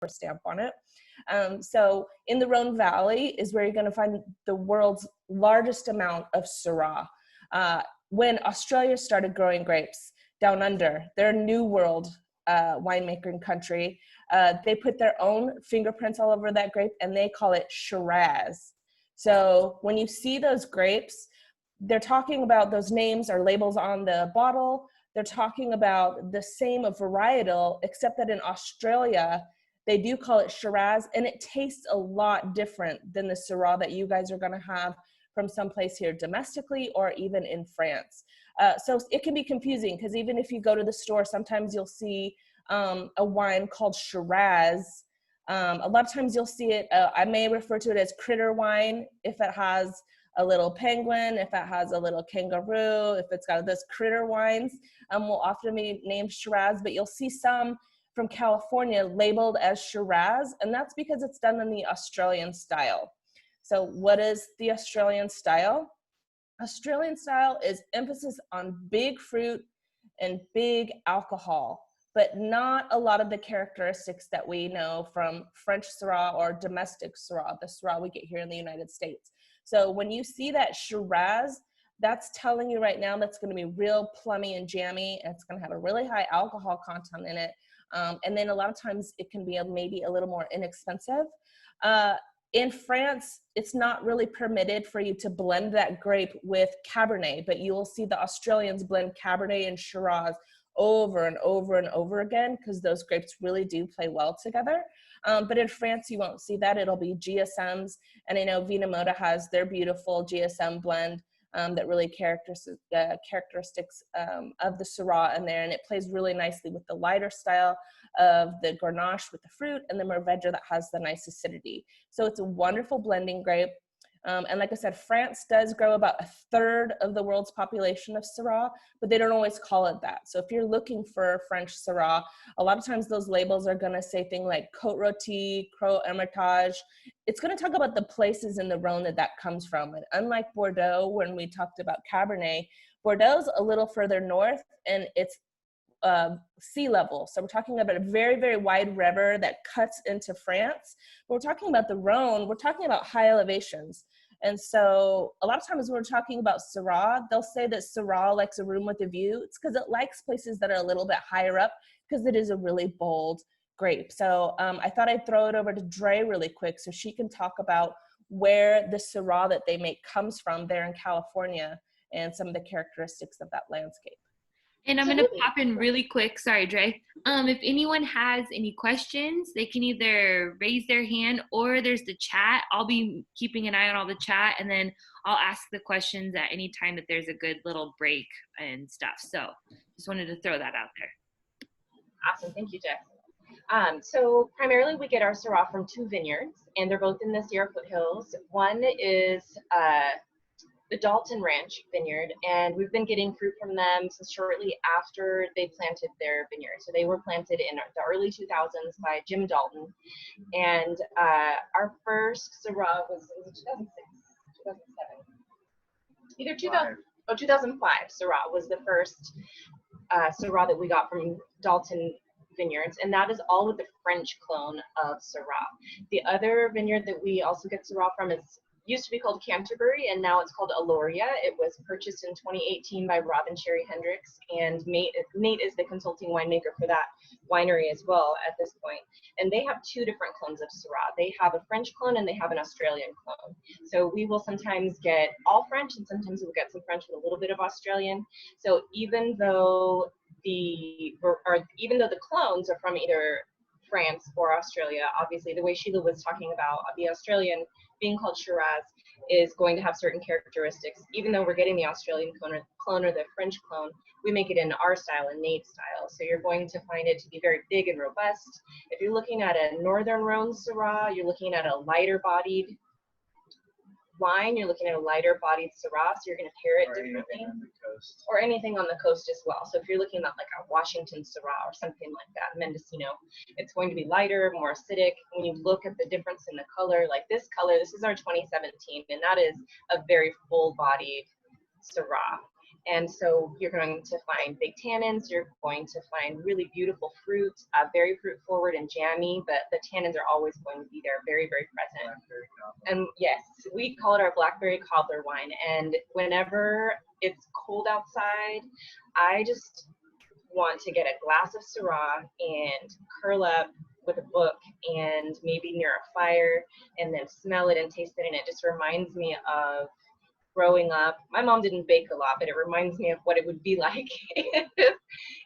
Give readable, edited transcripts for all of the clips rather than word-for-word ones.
stamp on it. So in the Rhone Valley is where you're going to find the world's largest amount of Syrah. When Australia started growing grapes down under, their New World winemaking country, they put their own fingerprints all over that grape, and they call it Shiraz. So when you see those grapes, they're talking about those names or labels on the bottle. They're talking about the same varietal, except that in Australia, they do call it Shiraz, and it tastes a lot different than the Syrah that you guys are going to have from someplace here domestically or even in France. So it can be confusing because even if you go to the store, sometimes you'll see a wine called Shiraz. A lot of times you'll see it, I may refer to it as critter wine if it has a little penguin, if it has a little kangaroo, if it's got those critter wines, will often be named Shiraz, but you'll see some from California labeled as Shiraz, and that's because it's done in the Australian style. So what is the Australian style? Australian style is emphasis on big fruit and big alcohol, but not a lot of the characteristics that we know from French Syrah or domestic Syrah, the Syrah we get here in the United States. So when you see that Shiraz, that's telling you right now that's going to be real plummy and jammy, and it's going to have a really high alcohol content in it. And then a lot of times it can be maybe a little more inexpensive. In France, it's not really permitted for you to blend that grape with Cabernet, but you will see the Australians blend Cabernet and Shiraz over and over and over again because those grapes really do play well together. But in France, you won't see that. It'll be GSMs, and I know Vinamoda has their beautiful GSM blend that really characteristics of the Syrah in there, and it plays really nicely with the lighter style of the Grenache with the fruit and the Mourvedre that has the nice acidity. So it's a wonderful blending grape. And like I said, France does grow about 1/3 of the world's population of Syrah, but they don't always call it that. So if you're looking for French Syrah, a lot of times those labels are going to say things like Côte Rôtie, Creux Hermitage. It's going to talk about the places in the Rhone that comes from. And unlike Bordeaux, when we talked about Cabernet, Bordeaux's a little further north, and it's sea level. So we're talking about a very, very wide river that cuts into France. But we're talking about the Rhone, we're talking about high elevations. And so a lot of times when we're talking about Syrah, they'll say that Syrah likes a room with a view. It's because it likes places that are a little bit higher up because it is a really bold grape. So I thought I'd throw it over to Dre really quick so she can talk about where the Syrah that they make comes from there in California and some of the characteristics of that landscape. And I'm going to pop in really quick. Sorry, Dre. If anyone has any questions, they can either raise their hand or there's the chat. I'll be keeping an eye on all the chat, and then I'll ask the questions at any time that there's a good little break and stuff. So just wanted to throw that out there. Awesome. Thank you, Jess. So primarily we get our Syrah from 2 vineyards, and they're both in the Sierra foothills. One is the Dalton Ranch vineyard, and we've been getting fruit from them since shortly after they planted their vineyard. So they were planted in the early 2000s by Jim Dalton, and our first Syrah was 2006, 2007, either 2005 Syrah was the first Syrah that we got from Dalton Vineyards, and that is all with the French clone of Syrah. The other vineyard that we also get Syrah from used to be called Canterbury, and now it's called Aloria. It was purchased in 2018 by Robin Sherry Hendricks, and Nate is the consulting winemaker for that winery as well at this point. And they have 2 different clones of Syrah. They have a French clone and they have an Australian clone. So we will sometimes get all French, and sometimes we'll get some French with a little bit of Australian. So even though the clones are from either France or Australia, obviously the way Sheila was talking about the Australian being called Shiraz is going to have certain characteristics. Even though we're getting the Australian clone or the French clone, we make it in our style, in Nate's style. So you're going to find it to be very big and robust. If you're looking at a Northern Rhone Syrah, you're looking at a lighter bodied wine, you're looking at a lighter bodied Syrah, so you're going to pair it differently. Or anything on the coast as well. So if you're looking at like a Washington Syrah or something like that, Mendocino, it's going to be lighter, more acidic. When you look at the difference in the color, like this color, this is our 2017, and that is a very full-bodied Syrah. And so you're going to find big tannins, you're going to find really beautiful fruit, very fruit forward and jammy, but the tannins are always going to be there, very, very present. And yes, we call it our Blackberry Cobbler wine. And whenever it's cold outside, I just want to get a glass of Syrah and curl up with a book and maybe near a fire and then smell it and taste it. And it just reminds me of growing up. My mom didn't bake a lot, but it reminds me of what it would be like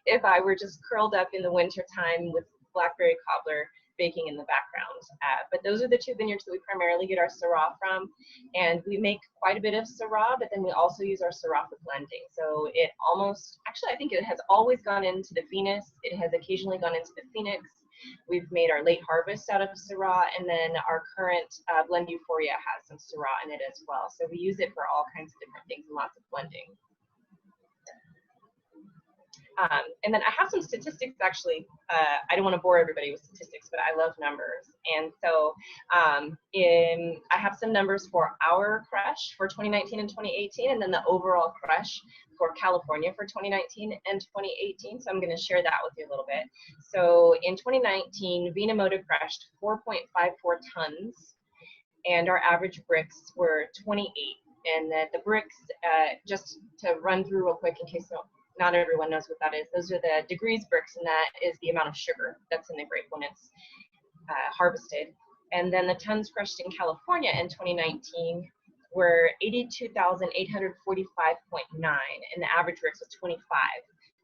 if I were just curled up in the winter time with Blackberry Cobbler baking in the background. But those are the two vineyards that we primarily get our Syrah from. And we make quite a bit of Syrah, but then we also use our Syrah for blending. So it almost, actually I think it has always gone into the Venus. It has occasionally gone into the Phoenix. We've made our late harvest out of Syrah, and then our current blend Euphoria has some Syrah in it as well. So we use it for all kinds of different things and lots of blending. And then I have some statistics actually. I don't want to bore everybody with statistics, but I love numbers. And so I have some numbers for our crush for 2019 and 2018, and then the overall crush for California for 2019 and 2018. So I'm going to share that with you a little bit. So in 2019, Vina Moda crushed 4.54 tons, and our average bricks were 28. And then the bricks, just to run through real quick in case not everyone knows what that is. Those are the degrees bricks, and that is the amount of sugar that's in the grape when it's harvested. And then the tons crushed in California in 2019 were 82,845.9, and the average bricks was 25.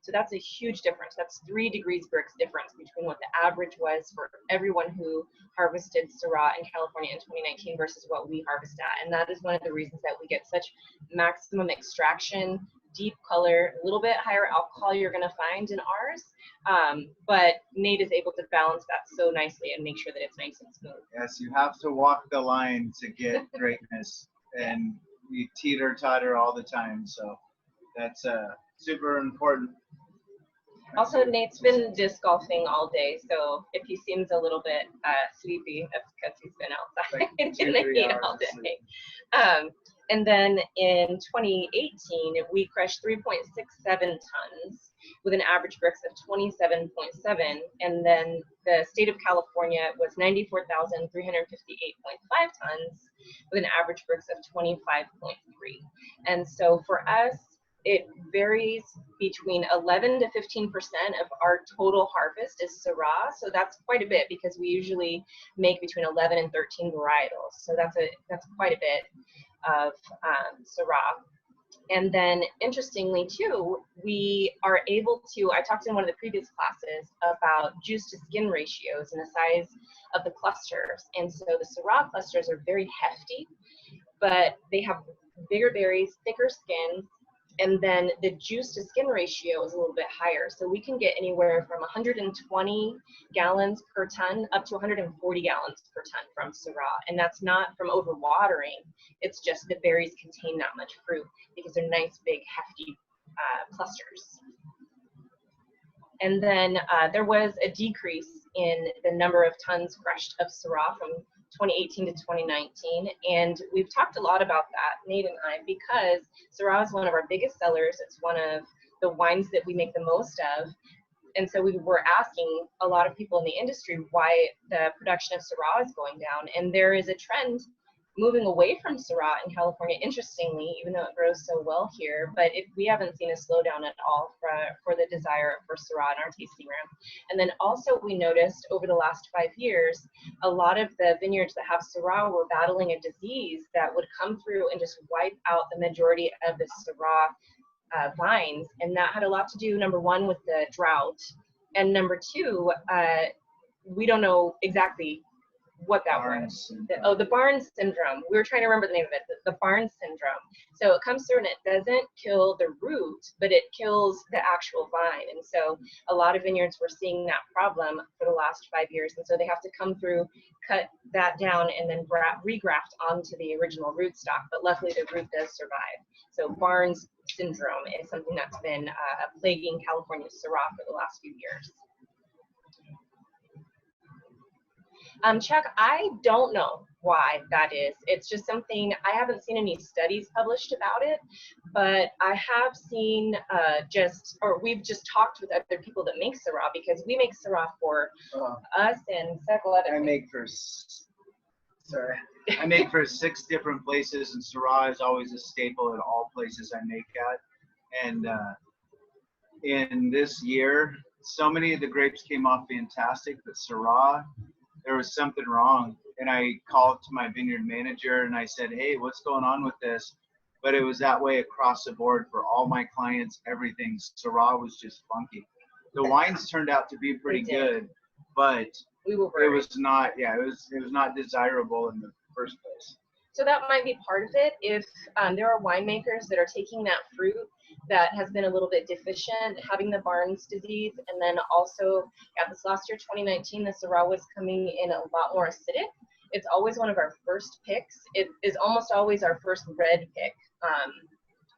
So that's a huge difference. That's 3 degrees bricks difference between what the average was for everyone who harvested Syrah in California in 2019 versus what we harvest at. And that is one of the reasons that we get such maximum extraction, deep color, a little bit higher alcohol you're going to find in ours, but Nate is able to balance that so nicely and make sure that it's nice and smooth. Yes, you have to walk the line to get greatness, and we teeter-totter all the time, so that's super important. Also, Nate's been disc golfing all day, so if he seems a little bit sleepy, that's because he's been outside in the heat all day. And then in 2018, we crushed 3.67 tons with an average bricks of 27.7. And then the state of California was 94,358.5 tons with an average bricks of 25.3. And so for us, it varies between 11 to 15% of our total harvest is Syrah. So that's quite a bit because we usually make between 11 and 13 varietals. So that's quite a bit of Syrah. And then interestingly too, we are able to, I talked in one of the previous classes about juice to skin ratios and the size of the clusters. And so the Syrah clusters are very hefty, but they have bigger berries, thicker skins, and then the juice to skin ratio is a little bit higher. So we can get anywhere from 120 gallons per ton up to 140 gallons per ton from Syrah. And that's not from overwatering. It's just the berries contain that much fruit because they're nice, big, hefty clusters. And then there was a decrease in the number of tons crushed of Syrah from 2018 to 2019, and we've talked a lot about that, Nate and I, because Syrah is one of our biggest sellers. It's one of the wines that we make the most of, and so we were asking a lot of people in the industry why the production of Syrah is going down, and there is a trend moving away from Syrah in California, interestingly, even though it grows so well here, but we haven't seen a slowdown at all for the desire for Syrah in our tasting room. And then also we noticed over the last 5 years, a lot of the vineyards that have Syrah were battling a disease that would come through and just wipe out the majority of the Syrah vines. And that had a lot to do, number one, with the drought, and number two, we don't know exactly what that was. The Barnes syndrome. We were trying to remember the name of it, the Barnes syndrome. So it comes through and it doesn't kill the root, but it kills the actual vine. And so a lot of vineyards were seeing that problem for the last 5 years. And so they have to come through, cut that down, and then regraft onto the original rootstock. But luckily the root does survive. So Barnes syndrome is something that's been plaguing California's Syrah for the last few years. Chuck, I don't know why that is. It's just something, I haven't seen any studies published about it, but I have seen we've just talked with other people that make Syrah, because we make Syrah for us and several other I make for 6 different places, and Syrah is always a staple in all places I make at. And in this year, so many of the grapes came off fantastic, but Syrah, there was something wrong. And I called to my vineyard manager and I said, hey, what's going on with this? But it was that way across the board for all my clients, everything. Syrah was just funky. The wines turned out to be pretty good, but it was not, it was not desirable in the first place. So that might be part of it. If there are winemakers that are taking that fruit that has been a little bit deficient, having the Barnes disease, and then also, this last year, 2019, the Syrah was coming in a lot more acidic. It's always one of our first picks. It is almost always our first red pick,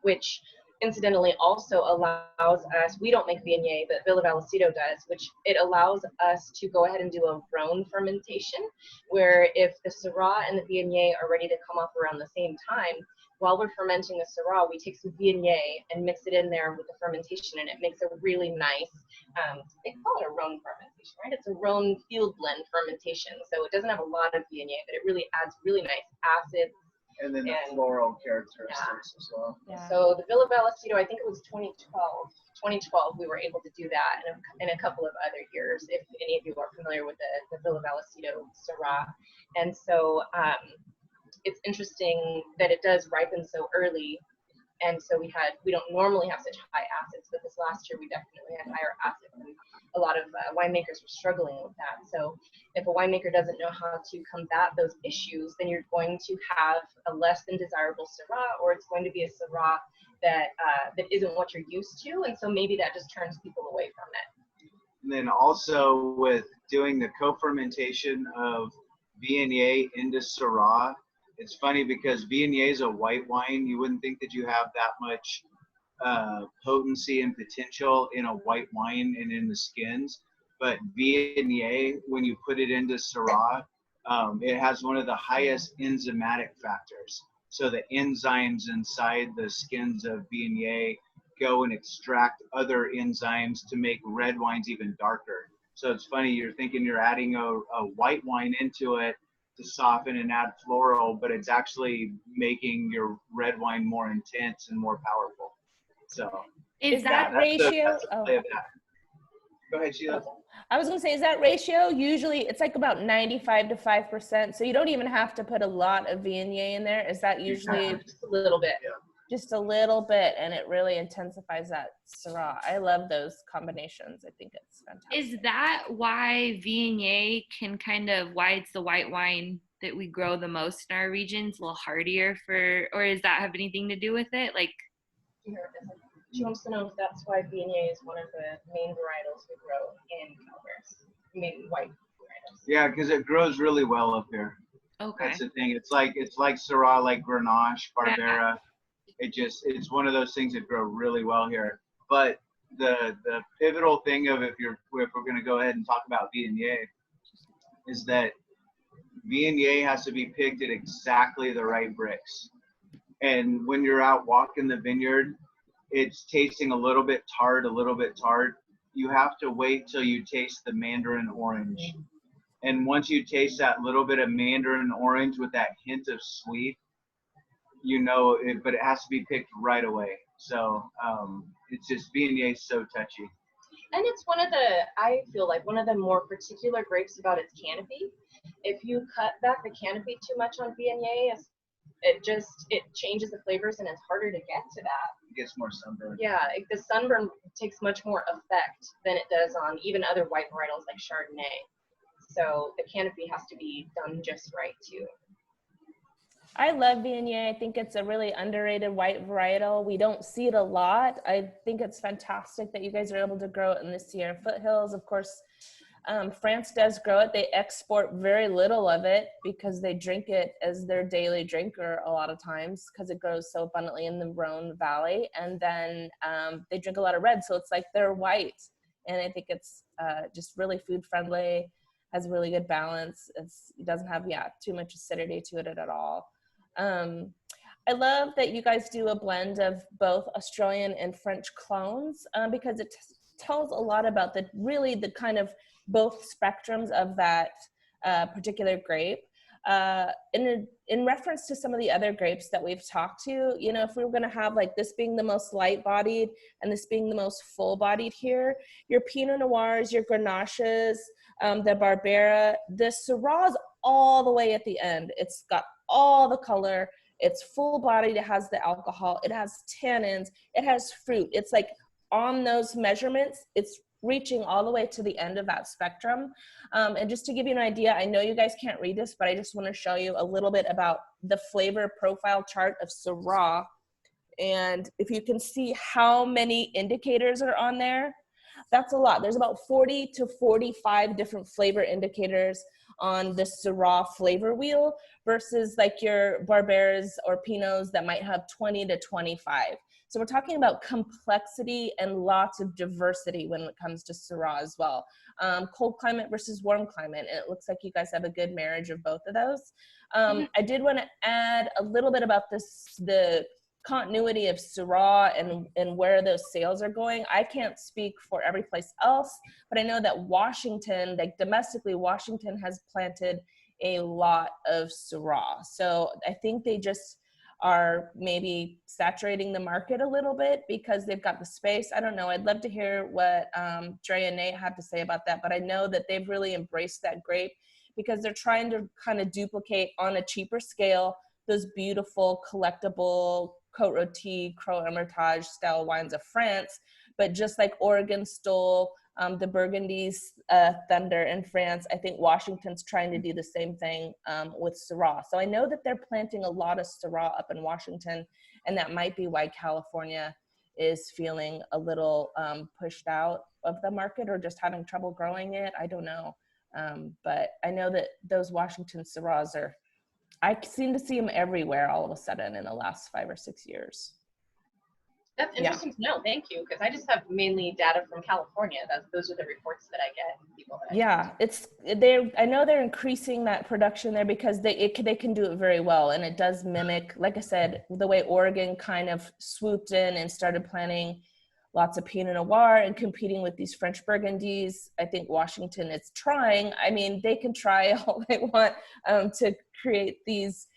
which incidentally also allows us, we don't make Viognier, but Villa Vallecito does, which it allows us to go ahead and do a Rhone fermentation, where if the Syrah and the Viognier are ready to come off around the same time, while we're fermenting the Syrah, we take some Viognier and mix it in there with the fermentation, and it makes a really nice, they call it a Rhone fermentation, right? It's a Rhone field blend fermentation, so it doesn't have a lot of Viognier, but it really adds really nice acids. And then the floral characteristics as well. Yeah. So the Villa Vallecito, I think it was 2012. 2012, we were able to do that, and a couple of other years, if any of you are familiar with the Villa Vallecito Syrah. And so it's interesting that it does ripen so early. And so we don't normally have such high acids, but this last year we definitely had higher acids, and a lot of winemakers were struggling with that. So if a winemaker doesn't know how to combat those issues, then you're going to have a less than desirable Syrah, or it's going to be a Syrah that isn't what you're used to, and so maybe that just turns people away from it. And then also with doing the co-fermentation of Viognier into Syrah, it's funny because Viognier is a white wine. You wouldn't think that you have that much potency and potential in a white wine and in the skins. But Viognier, when you put it into Syrah, it has one of the highest enzymatic factors. So the enzymes inside the skins of Viognier go and extract other enzymes to make red wines even darker. So it's funny, you're thinking you're adding a white wine into it to soften and add floral, but it's actually making your red wine more intense and more powerful. So is that ratio? Go ahead, Sheila. I was going to say, is that ratio usually, it's like about 95 to 5%, so you don't even have to put a lot of Viognier in there? Is that usually just a little bit? Yeah. Just a little bit, and it really intensifies that Syrah. I love those combinations. I think it's fantastic. Is that why Viognier can why it's the white wine that we grow the most in our regions, a little hardier or does that have anything to do with it? Like, she wants to know if that's why Viognier is one of the main varietals we grow in Cobbler, main white varietals. Yeah, because it grows really well up here. Okay. That's the thing. It's like Syrah, like Grenache, Barbera. Yeah. It's one of those things that grow really well here. But the pivotal thing of if we're going to go ahead and talk about Viognier is that Viognier has to be picked at exactly the right bricks. And when you're out walking the vineyard, it's tasting a little bit tart. You have to wait till you taste the mandarin orange. And once you taste that little bit of mandarin orange with that hint of sweet, you know it, but it has to be picked right away. So it's just Viognier is so touchy. And it's I feel like one of the more particular grapes about its canopy. If you cut back the canopy too much on Viognier, it changes the flavors and it's harder to get to that. It gets more sunburn. Yeah, the sunburn takes much more effect than it does on even other white varietals like Chardonnay. So the canopy has to be done just right too. I love Viognier. I think it's a really underrated white varietal. We don't see it a lot. I think it's fantastic that you guys are able to grow it in the Sierra foothills. Of course, France does grow it. They export very little of it because they drink it as their daily drinker a lot of times because it grows so abundantly in the Rhone Valley. And then they drink a lot of red, so it's like they're white. And I think it's just really food friendly. has really good balance. It doesn't have, too much acidity to it at all. I love that you guys do a blend of both Australian and French clones, because it tells a lot about the kind of both spectrums of that particular grape. In reference to some of the other grapes that we've talked to, if we were going to have like this being the most light-bodied and this being the most full-bodied here, your Pinot Noirs, your Grenaches, the Barbera, the Syrah's all the way at the end. It's got all the color. It's full-bodied. It has the alcohol. It has tannins. It has fruit. It's like on those measurements, it's reaching all the way to the end of that spectrum. And just to give you an idea, I know you guys can't read this, but I just want to show you a little bit about the flavor profile chart of Syrah. And if you can see how many indicators are on there, that's a lot. There's about 40 to 45 different flavor indicators on the Syrah flavor wheel versus like your Barberas or Pinots that might have 20 to 25. So we're talking about complexity and lots of diversity when it comes to Syrah as well. Cold climate versus warm climate. And it looks like you guys have a good marriage of both of those. I did want to add a little bit about the continuity of Syrah and where those sales are going. I can't speak for every place else, but I know that Washington, like domestically, Washington has planted a lot of Syrah. So I think they just are maybe saturating the market a little bit because they've got the space. I don't know. I'd love to hear what Dre and Nate have to say about that, but I know that they've really embraced that grape because they're trying to kind of duplicate on a cheaper scale those beautiful collectible Côte Rôtie, Creux Hermitage style wines of France. But just like Oregon stole the Burgundy's thunder in France, I think Washington's trying to do the same thing with Syrah. So I know that they're planting a lot of Syrah up in Washington, and that might be why California is feeling a little pushed out of the market or just having trouble growing it. I don't know. But I know that those Washington Syrahs I seem to see them everywhere all of a sudden in the last 5 or 6 years. That's interesting to know. Thank you, because I just have mainly data from California. Those are the reports that I get. People that I know they're increasing that production there because they can do it very well, and it does mimic, like I said, the way Oregon kind of swooped in and started planting lots of Pinot Noir and competing with these French Burgundies. I think Washington is trying. I mean, they can try all they want to create these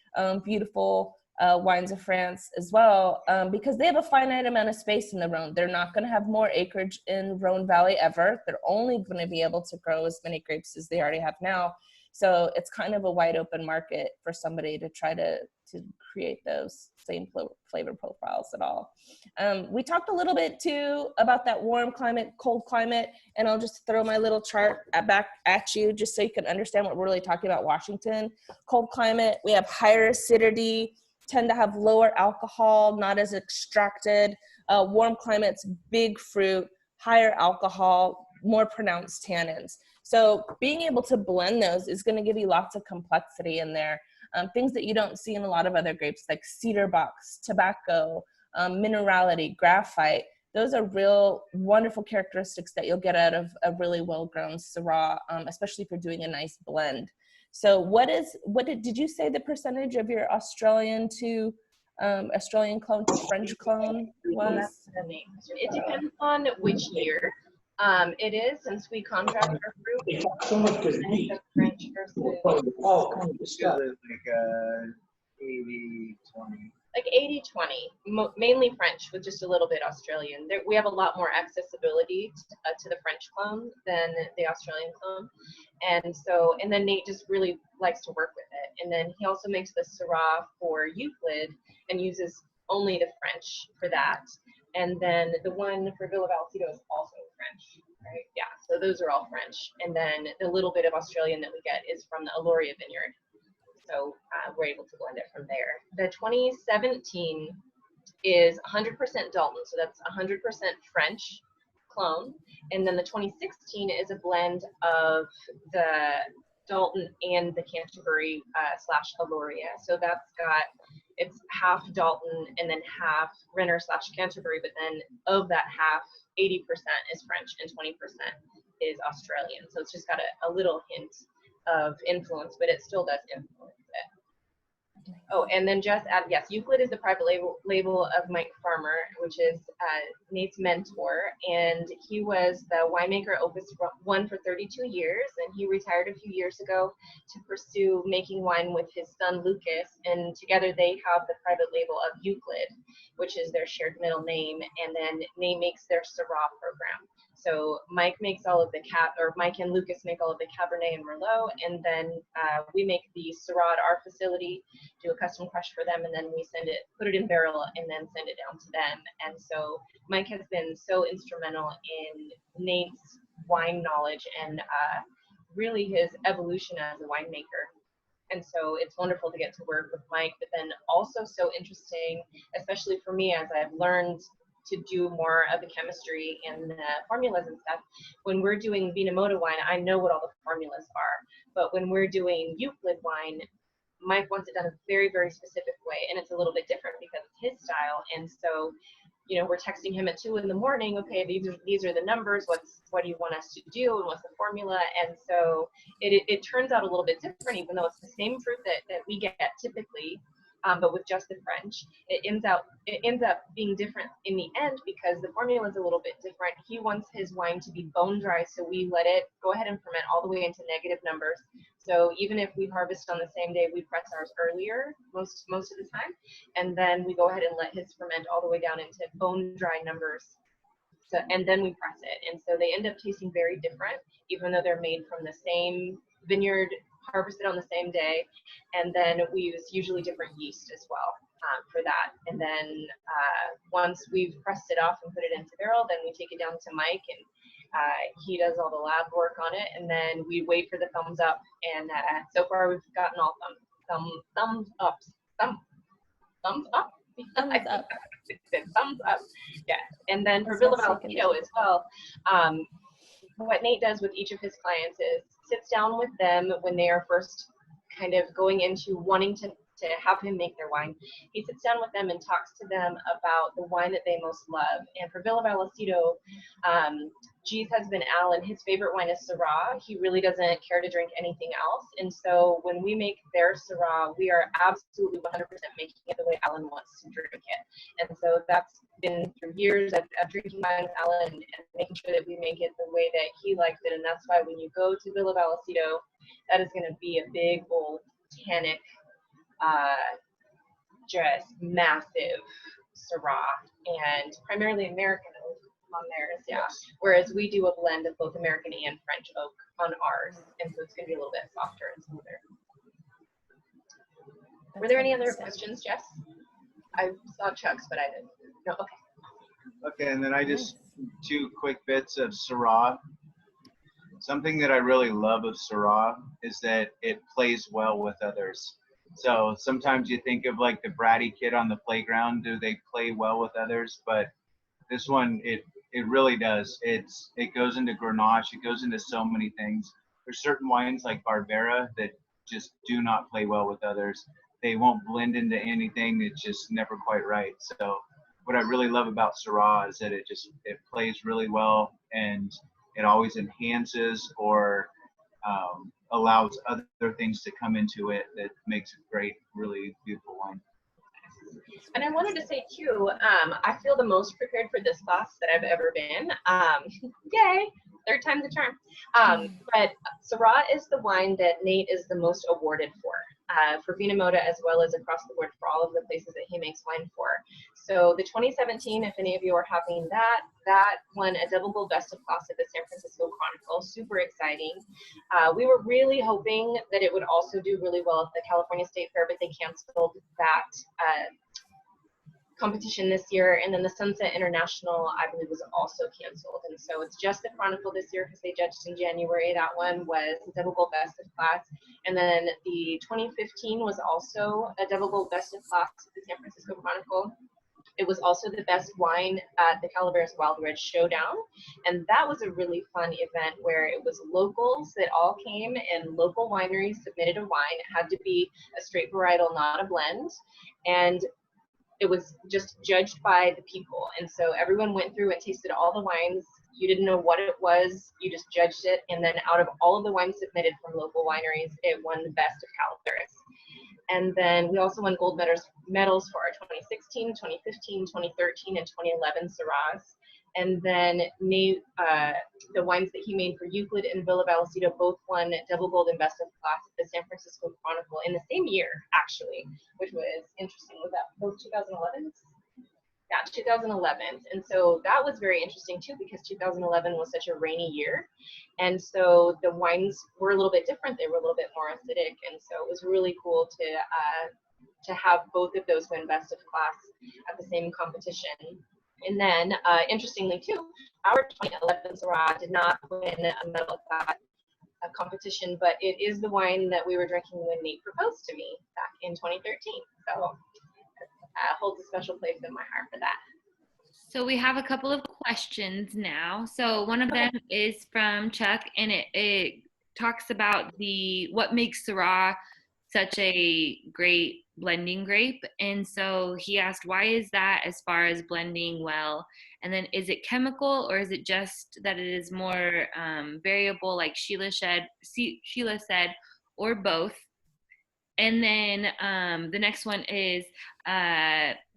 beautiful wines of France as well, because they have a finite amount of space in the Rhone. They're not going to have more acreage in Rhone Valley ever. They're only going to be able to grow as many grapes as they already have now. So it's kind of a wide open market for somebody to try to create those same flavor profiles at all. We talked a little bit too about that warm climate, cold climate, and I'll just throw my little chart back at you just so you can understand what we're really talking about Washington. Cold climate, we have higher acidity, tend to have lower alcohol, not as extracted. Warm climates, big fruit, higher alcohol, more pronounced tannins. So being able to blend those is going to give you lots of complexity in there. Things that you don't see in a lot of other grapes like cedar box, tobacco, minerality, graphite. Those are real wonderful characteristics that you'll get out of a really well-grown Syrah, especially if you're doing a nice blend. So did you say the percentage of your Australian clone to French clone was? It depends on which year. It is, since we contract our fruit, French versus like 80-20. like 80-20, mainly French with just a little bit Australian. We have a lot more accessibility to the French clone than the Australian clone. And then Nate just really likes to work with it. And then he also makes the Syrah for Euclid and uses only the French for that. And then the one for Villa Valsito is also French, right? Yeah, so those are all French. And then the little bit of Australian that we get is from the Aloria vineyard. So we're able to blend it from there. The 2017 is 100% Dalton, so that's 100% French clone. And then the 2016 is a blend of the Dalton and the Canterbury / Aloria. So it's half Dalton and then half Renner / Canterbury, but then of that half, 80% is French and 20% is Australian. So it's just got a little hint of influence, but it still does influence it. Oh, and then just add, yes, Euclid is the private label of Mike Farmer, which is Nate's mentor, and he was the winemaker Opus 1 for 32 years, and he retired a few years ago to pursue making wine with his son Lucas, and together they have the private label of Euclid, which is their shared middle name, and then Nate makes their Syrah program. So Mike makes all of the Mike and Lucas make all of the Cabernet and Merlot, and then we make the Syrah at our facility, do a custom crush for them, and then we put it in barrel, and then send it down to them. And so Mike has been so instrumental in Nate's wine knowledge and really his evolution as a winemaker. And so it's wonderful to get to work with Mike, but then also so interesting, especially for me as I've learned to do more of the chemistry and the formulas and stuff. When we're doing Vinamoda wine, I know what all the formulas are, but when we're doing Euclid wine, Mike wants it done a very, very specific way, and it's a little bit different because it's his style. And so, you know, we're texting him at 2 in the morning, okay, these are the numbers, what do you want us to do, and what's the formula? And so it turns out a little bit different, even though it's the same fruit that we get typically, but with just the French, it ends up being different in the end because the formula is a little bit different. He wants his wine to be bone dry, so we let it go ahead and ferment all the way into negative numbers. So even if we harvest on the same day, we press ours earlier most of the time, and then we go ahead and let his ferment all the way down into bone dry numbers. So, and then we press it, and so they end up tasting very different, even though they're made from the same vineyard, harvested on the same day. And then we use usually different yeast as well for that. And then once we've pressed it off and put it into barrel, then we take it down to Mike, and he does all the lab work on it, and then we wait for the thumbs up. And so far we've gotten all thumbs up. Thumbs up. Thumbs up. Yeah. And then for Villa Vallecito as well, what Nate does with each of his clients is sits down with them when they are first kind of going into wanting to have him make their wine. He sits down with them and talks to them about the wine that they most love. And for Villa Vallecito, G's husband Alan, his favorite wine is Syrah. He really doesn't care to drink anything else. And so when we make their Syrah, we are absolutely 100% making it the way Alan wants to drink it. And so that's been through years of drinking wine with Alan and making sure that we make it the way that he likes it. And that's why when you go to Villa Vallecito, that is going to be a big old tannic, just massive Syrah, and primarily American oak on theirs, yeah. Whereas we do a blend of both American and French oak on ours, and so it's going to be a little bit softer and smoother. Were there any other questions, Jess? I saw Chuck's, but I didn't. No, okay. Okay, and then I just 2 quick bits of Syrah. Something that I really love of Syrah is that it plays well with others. So sometimes you think of like the bratty kid on the playground, do they play well with others? But this one, it really does. It goes into Grenache, it goes into so many things. There's certain wines like Barbera that just do not play well with others. They won't blend into anything. It's just never quite right. So what I really love about Syrah is that it plays really well, and it always enhances or allows other things to come into it that makes it great, really beautiful wine. And I wanted to say too, I feel the most prepared for this class that I've ever been. Yay, 3rd time's the charm. But Syrah is the wine that Nate is the most awarded for Vinamoda, as well as across the board for all of the places that he makes wine for. So the 2017, if any of you are having that won a double gold best of class at the San Francisco Chronicle. Super exciting. We were really hoping that it would also do really well at the California State Fair, but they canceled that competition this year. And then the Sunset International, I believe, was also canceled. And so it's just the Chronicle this year because they judged in January. That one was a double gold best of class. And then the 2015 was also a double gold best of class at the San Francisco Chronicle. It was also the best wine at the Calaveras Wild Ridge Showdown. And that was a really fun event where it was locals that all came, and local wineries submitted a wine. It had to be a straight varietal, not a blend. And it was just judged by the people. And so everyone went through and tasted all the wines You didn't know what it was. You just judged it. And then out of all of the wines submitted from local wineries, it won the best of Calaveras. And then we also won gold medals for our 2016, 2015, 2013, and 2011 Syrahs. And then the wines that he made for Euclid and Villa Vallecito both won double gold and best of class at the San Francisco Chronicle in the same year, actually, which was interesting. Was that both 2011? Yeah, 2011. And so that was very interesting too, because 2011 was such a rainy year. And so the wines were a little bit different. They were a little bit more acidic. And so it was really cool to have both of those win best of class at the same competition. And then interestingly too, our 2011 Syrah did not win a medal at that competition, but it is the wine that we were drinking when Nate proposed to me back in 2013. So holds a special place in my heart for that. So we have a couple of questions now. So one of them is from Chuck, and it talks about what makes Syrah such a great blending grape. And so he asked, why is that as far as blending well? And then is it chemical, or is it just that it is more variable, like Sheila said, or both? And then the next one is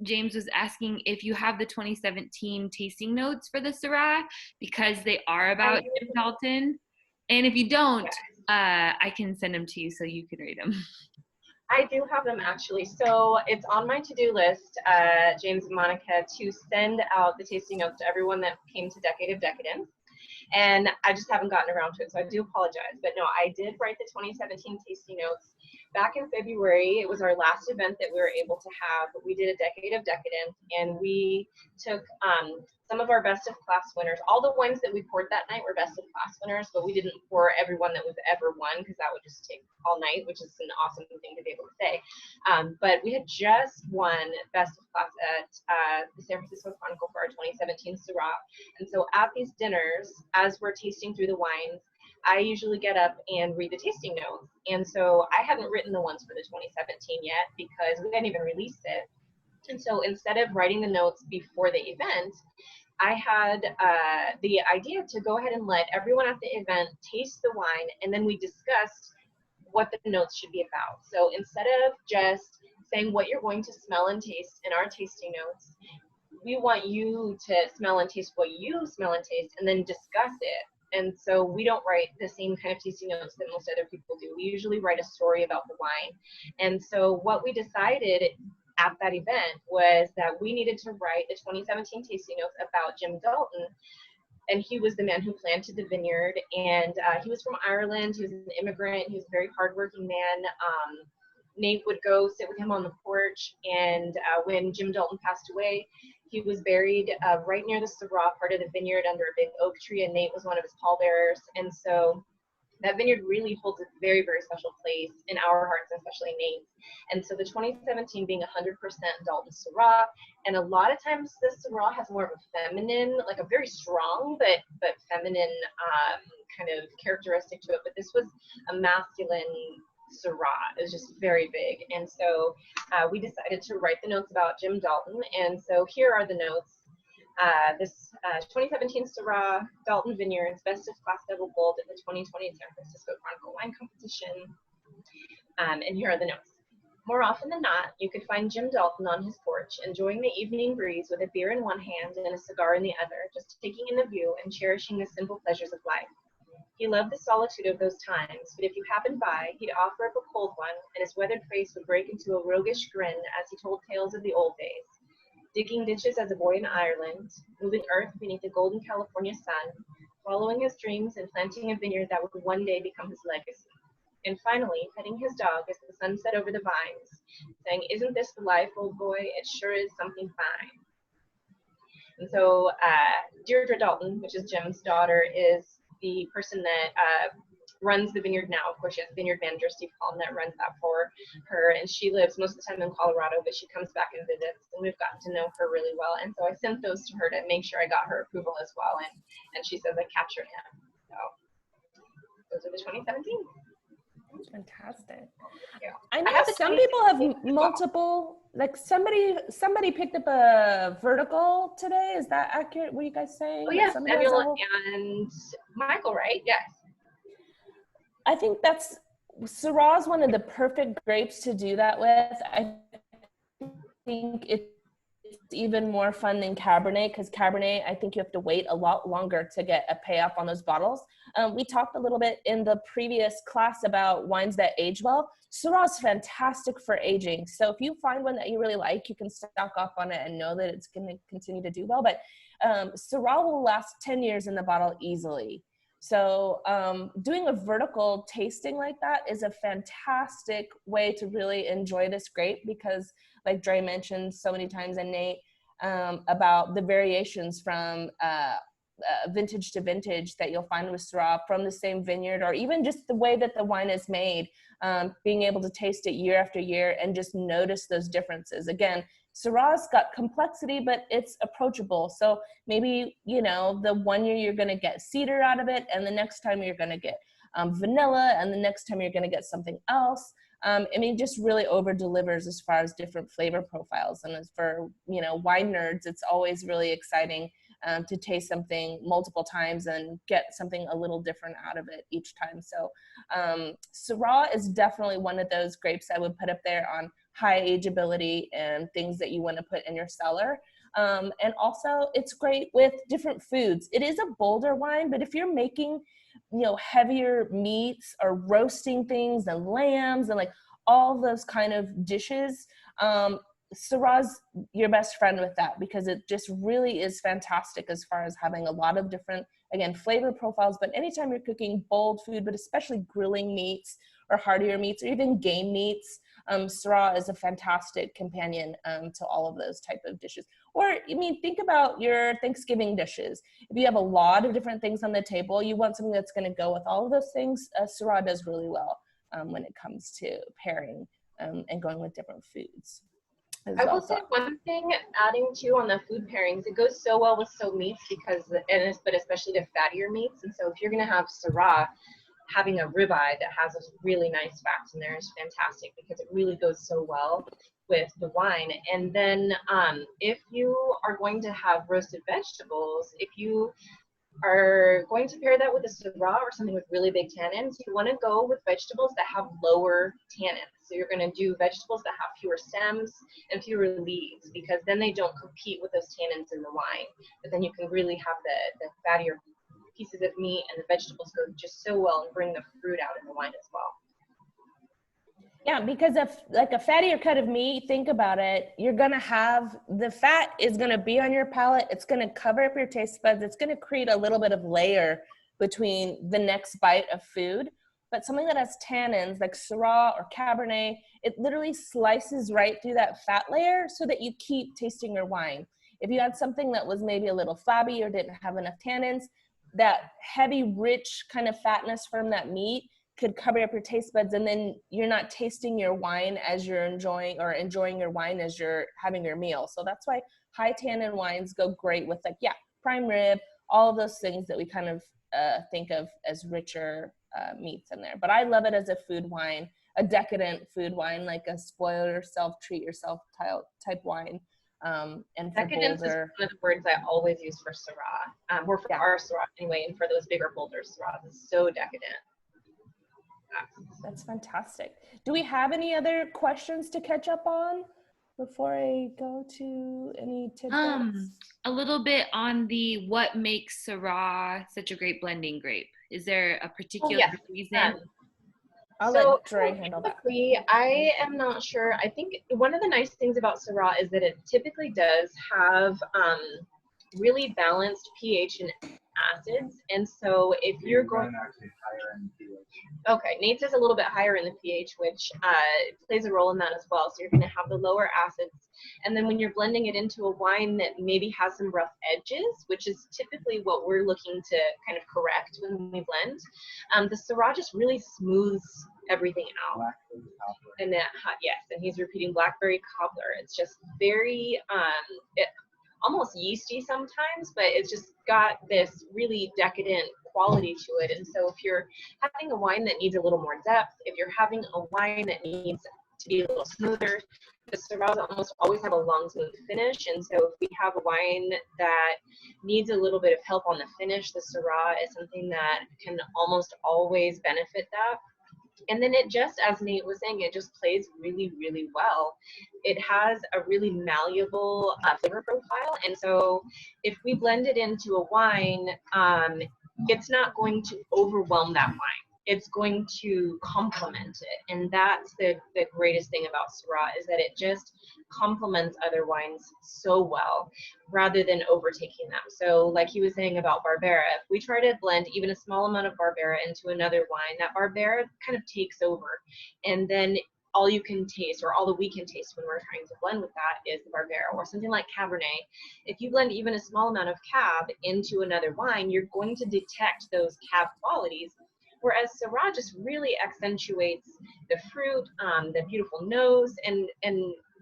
James was asking if you have the 2017 tasting notes for the Syrah, because they are about Jim Dalton. And if you don't, I can send them to you so you can read them. I do have them actually. So it's on my to-do list, James and Monica, to send out the tasting notes to everyone that came to Decade of Decadence. And I just haven't gotten around to it, so I do apologize. But no, I did write the 2017 tasting notes back in February. It was our last event that we were able to have. We did a Decade of Decadence, and we took some of our best of class winners. All the wines that we poured that night were best of class winners, but we didn't pour everyone that was ever won, because that would just take all night, which is an awesome thing to be able to say. But we had just won best of class at the San Francisco Chronicle for our 2017 Syrah. And so at these dinners, as we're tasting through the wines, I usually get up and read the tasting notes. And so I hadn't written the ones for the 2017 yet, because we hadn't even released it. And so instead of writing the notes before the event, I had the idea to go ahead and let everyone at the event taste the wine, and then we discussed what the notes should be about. So instead of just saying what you're going to smell and taste in our tasting notes, we want you to smell and taste what you smell and taste, and then discuss it. And so we don't write the same kind of tasting notes that most other people do. We usually write a story about the wine. And so what we decided at that event was that we needed to write the 2017 tasting notes about Jim Dalton. And he was the man who planted the vineyard. And he was from Ireland. He was an immigrant. He was a very hardworking man. Nate would go sit with him on the porch. And when Jim Dalton passed away, he was buried right near the Syrah part of the vineyard under a big oak tree, and Nate was one of his pallbearers. And so that vineyard really holds a very, very special place in our hearts, especially Nate's. And so the 2017 being 100% Dalton Syrah, and a lot of times the Syrah has more of a feminine, like a very strong but feminine kind of characteristic to it. But this was a masculine Syrah. It was just very big. And so we decided to write the notes about Jim Dalton. And so here are the notes. This 2017 Syrah, Dalton Vineyards, Best of Class Double Gold at the 2020 San Francisco Chronicle Wine Competition. And here are the notes. More often than not, you could find Jim Dalton on his porch, enjoying the evening breeze with a beer in one hand and a cigar in the other, just taking in the view and cherishing the simple pleasures of life. He loved the solitude of those times, but if you happened by, he'd offer up a cold one, and his weathered face would break into a roguish grin as he told tales of the old days. Digging ditches as a boy in Ireland, moving earth beneath the golden California sun, following his dreams and planting a vineyard that would one day become his legacy. And finally, petting his dog as the sun set over the vines, saying, "Isn't this the life, old boy? It sure is something fine." And so Deirdre Dalton, which is Jim's daughter, is the person that runs the vineyard now. Of course, she has vineyard manager Steve Collin that runs that for her, and she lives most of the time in Colorado, but she comes back and visits, and we've gotten to know her really well. And so I sent those to her to make sure I got her approval as well, and she says I captured him. So those are the 2017. Fantastic. Yeah. I know have the some 26 people have multiple, like somebody picked up a vertical today. Is that accurate? Were you guys saying? Oh yeah, Somebody has a Samuel whole... and Michael, right? Yes. I think Syrah is one of the perfect grapes to do that with. I think it's even more fun than Cabernet, because Cabernet, I think you have to wait a lot longer to get a payoff on those bottles. We talked a little bit in the previous class about wines that age well. Syrah is fantastic for aging. So if you find one that you really like, you can stock up on it and know that it's going to continue to do well. But Syrah will last 10 years in the bottle easily. So doing a vertical tasting like that is a fantastic way to really enjoy this grape, because like Dre mentioned so many times, and Nate, about the variations from vintage to vintage that you'll find with Syrah from the same vineyard, or even just the way that the wine is made, being able to taste it year after year and just notice those differences. Again, Syrah's got complexity, but it's approachable. So maybe, you know, the one year you're going to get cedar out of it, and the next time you're going to get vanilla, and the next time you're going to get something else. I mean, just really over delivers as far as different flavor profiles. And as for, you know, wine nerds, it's always really exciting to taste something multiple times and get something a little different out of it each time. So Syrah is definitely one of those grapes I would put up there on high ageability and things that you want to put in your cellar. And also it's great with different foods. It is a bolder wine, but if you're making, you know, heavier meats or roasting things and lambs and like all those kind of dishes, Syrah's your best friend with that, because it just really is fantastic as far as having a lot of different, again, flavor profiles. But anytime you're cooking bold food, but especially grilling meats or heartier meats or even game meats, Syrah is a fantastic companion to all of those type of dishes. Or, I mean, think about your Thanksgiving dishes. If you have a lot of different things on the table, you want something that's going to go with all of those things. Syrah does really well when it comes to pairing and going with different foods. I will say one thing, adding too on the food pairings, it goes so well with meats because, but especially the fattier meats. And so if you're going to have Syrah, having a ribeye that has those really nice fats in there is fantastic, because it really goes so well with the wine. And then if you are going to have roasted vegetables, if you are going to pair that with a Syrah or something with really big tannins, you want to go with vegetables that have lower tannins. So you're going to do vegetables that have fewer stems and fewer leaves, because then they don't compete with those tannins in the wine. But then you can really have the fattier pieces of meat, and the vegetables go just so well and bring the fruit out in the wine as well. Yeah, because if like a fattier cut of meat, think about it, you're going to have, the fat is going to be on your palate. It's going to cover up your taste buds. It's going to create a little bit of layer between the next bite of food. But something that has tannins like Syrah or Cabernet, it literally slices right through that fat layer so that you keep tasting your wine. If you had something that was maybe a little flabby or didn't have enough tannins, that heavy, rich kind of fatness from that meat could cover up your taste buds, and then you're not tasting your wine as you're enjoying your wine as you're having your meal. So that's why high tannin wines go great with, like, yeah, prime rib, all of those things that we kind of think of as richer meats in there. But I love it as a food wine, a decadent food wine, like a spoil yourself, treat yourself type wine. And for decadence bolder, is one of the words I always use for Syrah, or for our Syrah anyway, and for those bigger, bolder Syrahs. It's so decadent. That's fantastic. Do we have any other questions to catch up on before I go to any tidbits? A little bit on the what makes Syrah such a great blending grape. Is there a particular reason? I'll let Dre handle that. I am not sure. I think one of the nice things about Syrah is that it typically does have really balanced pH and acids. And so if you're going actually higher in pH. Okay, Nate's is a little bit higher in the pH, which plays a role in that as well. So you're going to have the lower acids. And then when you're blending it into a wine that maybe has some rough edges, which is typically what we're looking to kind of correct when we blend, the Syrah just really smooths everything out. And that, yes, and he's repeating Blackberry Cobbler. It's just very, almost yeasty sometimes, but it's just got this really decadent quality to it. And so if you're having a wine that needs a little more depth, if you're having a wine that needs to be a little smoother, the Syrahs almost always have a long, smooth finish. And so if we have a wine that needs a little bit of help on the finish, the Syrah is something that can almost always benefit that. And then it just, as Nate was saying, it just plays really, really well. It has a really malleable flavor profile. And so if we blend it into a wine, it's not going to overwhelm that wine. It's going to complement it. And that's the greatest thing about Syrah, is that it just complements other wines so well rather than overtaking them. So like he was saying about Barbera, if we try to blend even a small amount of Barbera into another wine, that Barbera kind of takes over. And then all you can taste, or all that we can taste when we're trying to blend with that, is the Barbera. Or something like Cabernet. If you blend even a small amount of Cab into another wine, you're going to detect those Cab qualities. Whereas Syrah just really accentuates the fruit, the beautiful nose, and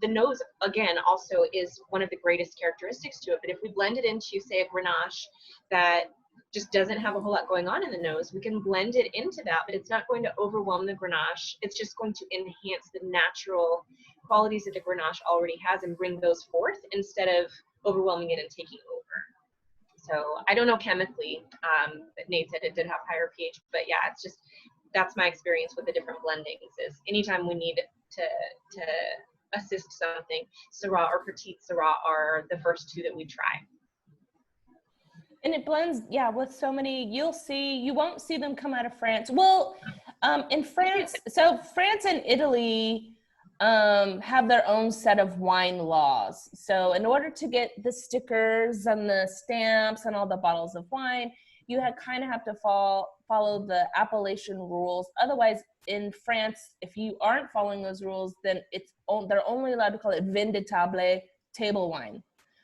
the nose, again, also is one of the greatest characteristics to it. But if we blend it into, say, a Grenache that just doesn't have a whole lot going on in the nose, we can blend it into that, but it's not going to overwhelm the Grenache. It's just going to enhance the natural qualities that the Grenache already has and bring those forth instead of overwhelming it and taking over. So I don't know chemically, but Nate said it did have higher pH, but yeah, it's just, that's my experience with the different blendings, is anytime we need to assist something, Syrah or Petite Syrah are the first two that we try. And it blends, yeah, with so many, you won't see them come out of France. Well, in France, so France and Italy have their own set of wine laws. So in order to get the stickers and the stamps and all the bottles of wine, you kind of have to follow the appellation rules. Otherwise, in France, if you aren't following those rules, then they're only allowed to call it vin de table, table wine.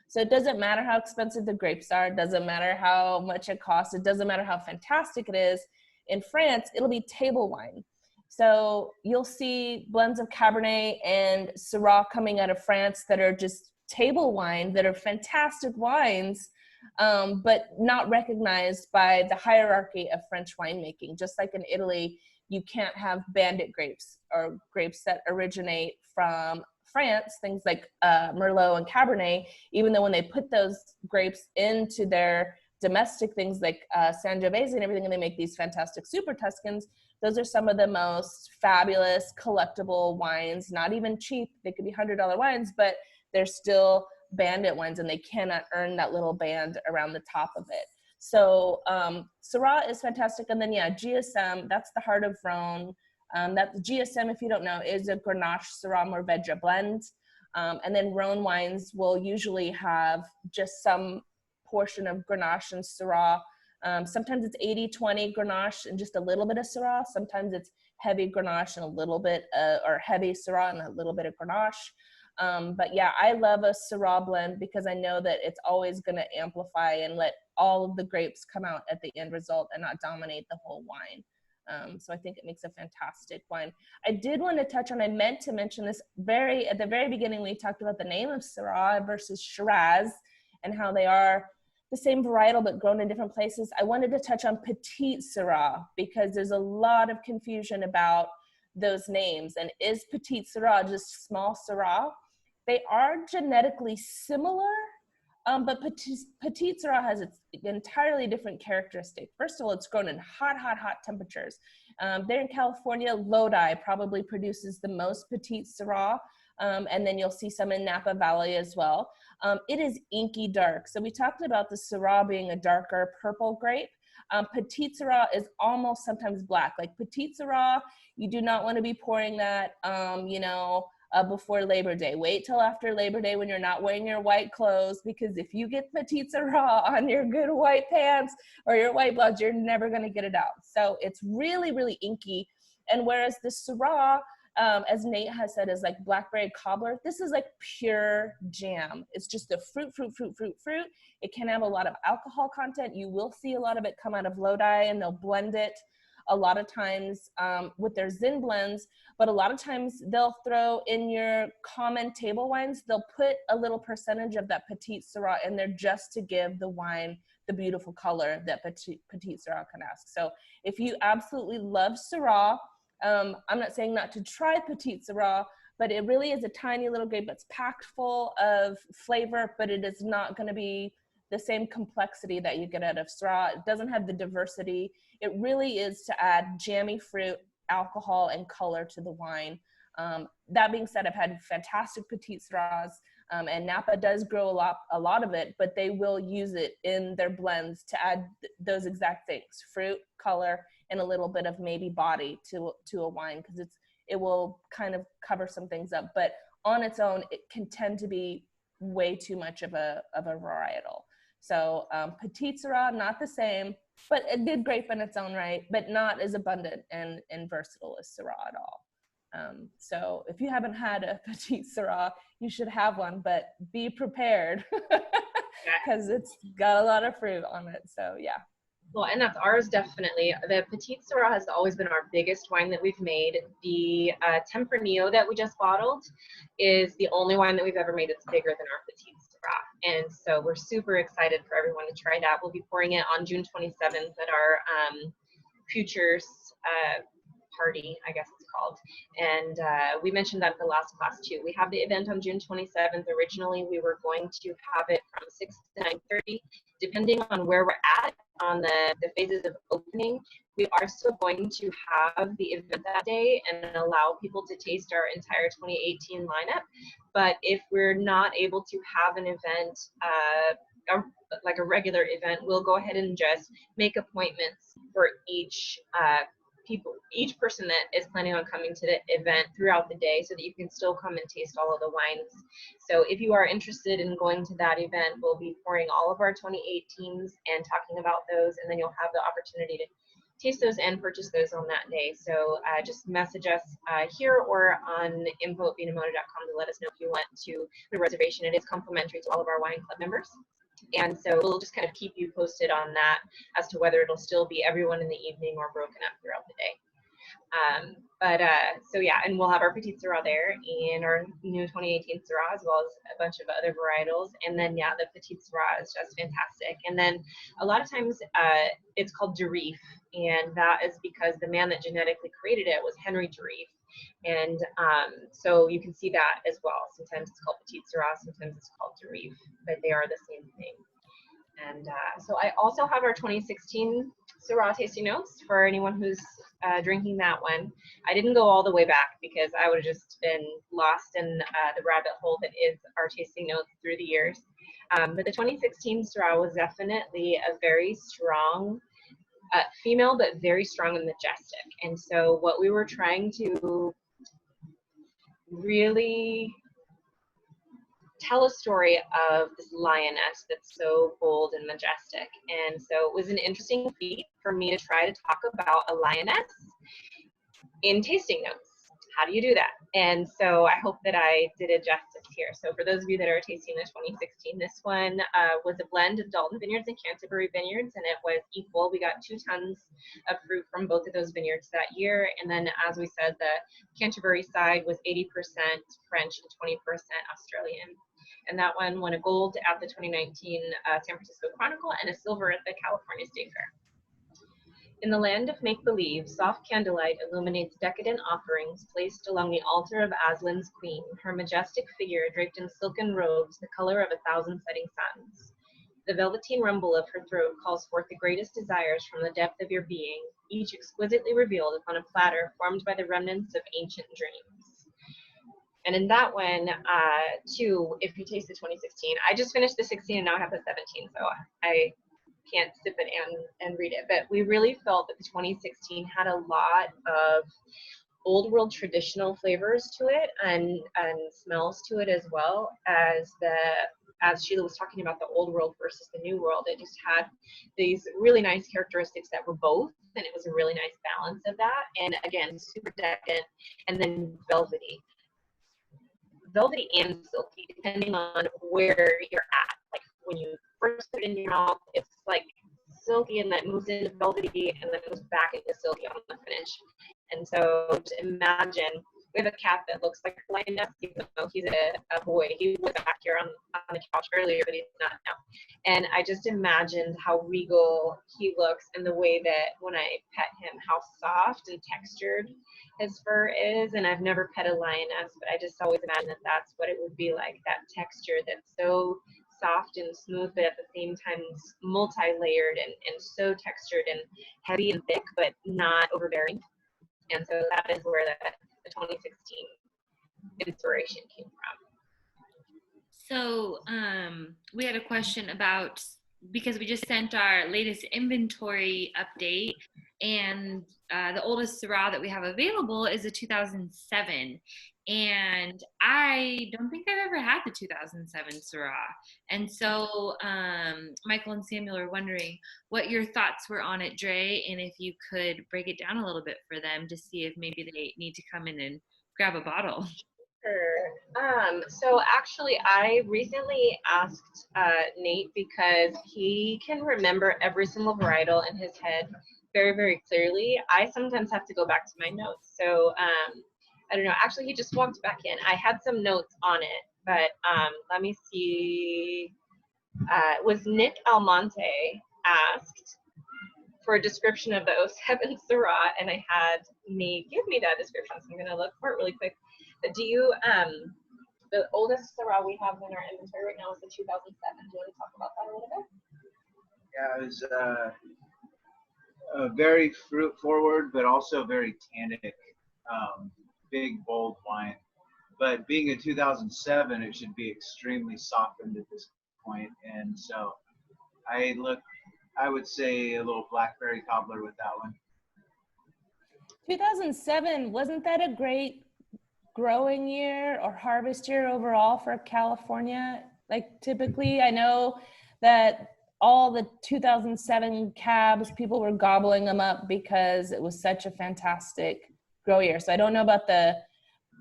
So it doesn't matter how expensive the grapes are, it doesn't matter how much it costs, it doesn't matter how fantastic it is. In France, it'll be table wine. So you'll see blends of Cabernet and Syrah coming out of France that are just table wine, that are fantastic wines, but not recognized by the hierarchy of French winemaking. Just like in Italy, you can't have bandit grapes or grapes that originate from France, things like Merlot and Cabernet, even though when they put those grapes into their domestic things like Sangiovese and everything, and they make these fantastic Super Tuscans, those are some of the most fabulous collectible wines, not even cheap. They could be $100 wines, but they're still bandit wines, and they cannot earn that little band around the top of it. So Syrah is fantastic. And then, yeah, GSM, that's the Heart of Rhone. That GSM, if you don't know, is a Grenache Syrah Mourvedre blend. And then Rhone wines will usually have just some portion of Grenache and Syrah. Sometimes it's 80-20 Grenache and just a little bit of Syrah. Sometimes it's heavy Grenache and a little bit, or heavy Syrah and a little bit of Grenache. But yeah, I love a Syrah blend because I know that it's always going to amplify and let all of the grapes come out at the end result and not dominate the whole wine. So I think it makes a fantastic wine. I did want to touch on, I meant to mention this at the very beginning, we talked about the name of Syrah versus Shiraz and how they are the same varietal but grown in different places. I wanted to touch on Petite Syrah because there's a lot of confusion about those names. And is Petite Syrah just small Syrah? They are genetically similar, but Petite Syrah has its entirely different characteristic. First of all, it's grown in hot temperatures. There in California, Lodi probably produces the most Petite Syrah, and then you'll see some in Napa Valley as well. It is inky dark. So we talked about the Syrah being a darker purple grape. Petite Syrah is almost sometimes black. Like Petite Syrah, you do not want to be pouring that, before Labor Day. Wait till after Labor Day when you're not wearing your white clothes, because if you get Petite Syrah on your good white pants or your white blouse, you're never going to get it out. So it's really, really inky. And whereas the Syrah, as Nate has said, is like Blackberry Cobbler, this is like pure jam. It's just a fruit. It can have a lot of alcohol content. You will see a lot of it come out of Lodi, and they'll blend it a lot of times with their Zin blends, but a lot of times they'll throw in your common table wines, they'll put a little percentage of that Petite Syrah in there just to give the wine the the beautiful color that Petite Syrah can ask. So if you absolutely love Syrah, I'm not saying not to try Petite Syrah, but it really is a tiny little grape that's packed full of flavor, but it is not going to be the same complexity that you get out of Syrah. It doesn't have the diversity. It really is to add jammy fruit, alcohol, and color to the wine. That being said, I've had fantastic Petite Syrahs, and Napa does grow a lot of it, but they will use it in their blends to add those exact things: fruit, color, and a little bit of maybe body to a wine, because it will kind of cover some things up. But on its own, it can tend to be way too much of a varietal. So Petite Syrah, not the same, but a good grape in its own right, but not as abundant and versatile as Syrah at all. So if you haven't had a Petite Syrah, you should have one, but be prepared because it's got a lot of fruit on it. So yeah. Well, and that's ours, definitely. The Petite Syrah has always been our biggest wine that we've made. The Tempranillo that we just bottled is the only wine that we've ever made that's bigger than our Petite Syrah. And so we're super excited for everyone to try that. We'll be pouring it on June 27th at our Futures party, I guess it's called. And we mentioned that in the last class too. We have the event on June 27th. Originally, we were going to have it from 6 to 9:30, depending on where we're at on the phases of opening. We are still going to have the event that day and allow people to taste our entire 2018 lineup. But if we're not able to have an event, like a regular event, we'll go ahead and just make appointments for each person that is planning on coming to the event throughout the day, so that you can still come and taste all of the wines. So if you are interested in going to that event, we'll be pouring all of our 2018s and talking about those, and then you'll have the opportunity to taste those and purchase those on that day. So just message us here or on info@vinamoda.com to let us know if you want to the reservation. It is complimentary to all of our wine club members. And so we'll just kind of keep you posted on that as to whether it'll still be everyone in the evening or broken up throughout the day. So yeah, and we'll have our Petite Syrah there and our new 2018 Syrah, as well as a bunch of other varietals. And then yeah, the Petite Syrah is just fantastic. And then a lot of times it's called Grape, and that is because the man that genetically created it was Henry Grape. And so you can see that as well. Sometimes it's called Petite Syrah, sometimes it's called Grape, but they are the same thing. And so I also have our 2016 Syrah tasting notes for anyone who's drinking that one. I didn't go all the way back because I would have just been lost in the rabbit hole that is our tasting notes through the years. But the 2016 Syrah was definitely a very strong female, but very strong and majestic. And so what we were trying to really tell a story of this lioness that's so bold and majestic. And so it was an interesting feat for me to try to talk about a lioness in tasting notes. How do you do that? And so I hope that I did it justice here. So for those of you that are tasting the 2016, this one was a blend of Dalton Vineyards and Canterbury Vineyards, and it was equal. We got 2 tons of fruit from both of those vineyards that year. And then, as we said, the Canterbury side was 80% French and 20% Australian. And that one won a gold at the 2019 San Francisco Chronicle and a silver at the California State Fair. In the land of make-believe, soft candlelight illuminates decadent offerings placed along the altar of Aslan's queen, her majestic figure draped in silken robes the color of 1,000 setting suns. The velveteen rumble of her throat calls forth the greatest desires from the depth of your being, each exquisitely revealed upon a platter formed by the remnants of ancient dreams. And in that one, too, if you taste the 2016, I just finished the 16 and now I have the 17, so I can't sip it and read it. But we really felt that the 2016 had a lot of old world traditional flavors to it and smells to it, as well as Sheila was talking about the old world versus the new world. It just had these really nice characteristics that were both, and it was a really nice balance of that. And again, super decadent and then velvety and silky, depending on where you're at. Like when you first put it in your mouth, it's like silky, and then moves into velvety, and then moves back into silky on the finish. And so just imagine We have a cat that looks like Linus, even though he's a boy. He was back here on the couch earlier, but he's not now. And I just imagined how regal he looks, and the way that when I pet him, how soft and textured his fur is. And I've never pet a lioness, but I just always imagine that that's what it would be like, that texture that's so soft and smooth, but at the same time multi-layered and so textured and heavy and thick, but not overbearing. And so that is where the 2016 inspiration came from. So we had a question about, because we just sent our latest inventory update, and the oldest Syrah that we have available is a 2007. And I don't think I've ever had the 2007 Syrah. And so Michael and Samuel are wondering what your thoughts were on it, Dre, and if you could break it down a little bit for them to see if maybe they need to come in and grab a bottle. Sure. So actually, I recently asked Nate, because he can remember every single varietal in his head very, very clearly. I sometimes have to go back to my notes. So I don't know. Actually, he just walked back in. I had some notes on it, but let me see. Was Nick Almonte asked for a description of the 07 Syrah, and I had Nate give me that description, so I'm going to look for it really quick. But do you, the oldest Syrah we have in our inventory right now is the 2007. Do you want to talk about that a little bit? Yeah, it was a very fruit forward, but also very tannic, big, bold wine. But being a 2007, it should be extremely softened at this point. And so I would say a little Blackberry Cobbler with that one. 2007, wasn't that a great growing year or harvest year overall for California? Like typically, I know that all the 2007 cabs, people were gobbling them up because it was such a fantastic grow year. So I don't know about the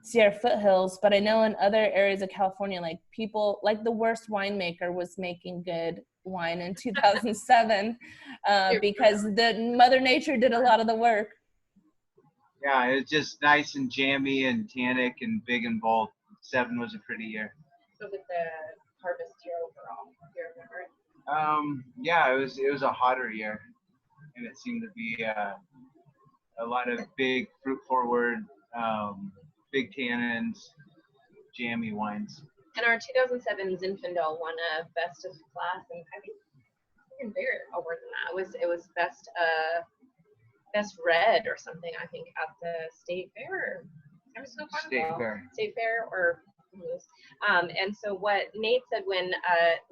Sierra foothills, but I know in other areas of California, like people, like the worst winemaker was making good wine in 2007 because the Mother Nature did a lot of the work. Yeah, it was just nice and jammy and tannic and big and bold. 7 was a pretty year. So with the harvest year overall, do you remember it? Yeah, it was a hotter year, and it seemed to be a lot of big fruit forward, big tannins, jammy wines. And our 2007 Zinfandel won a best of class, and I think even bigger award than that. It was best red or something, I think, at the state fair. State fair or and so what Nate said when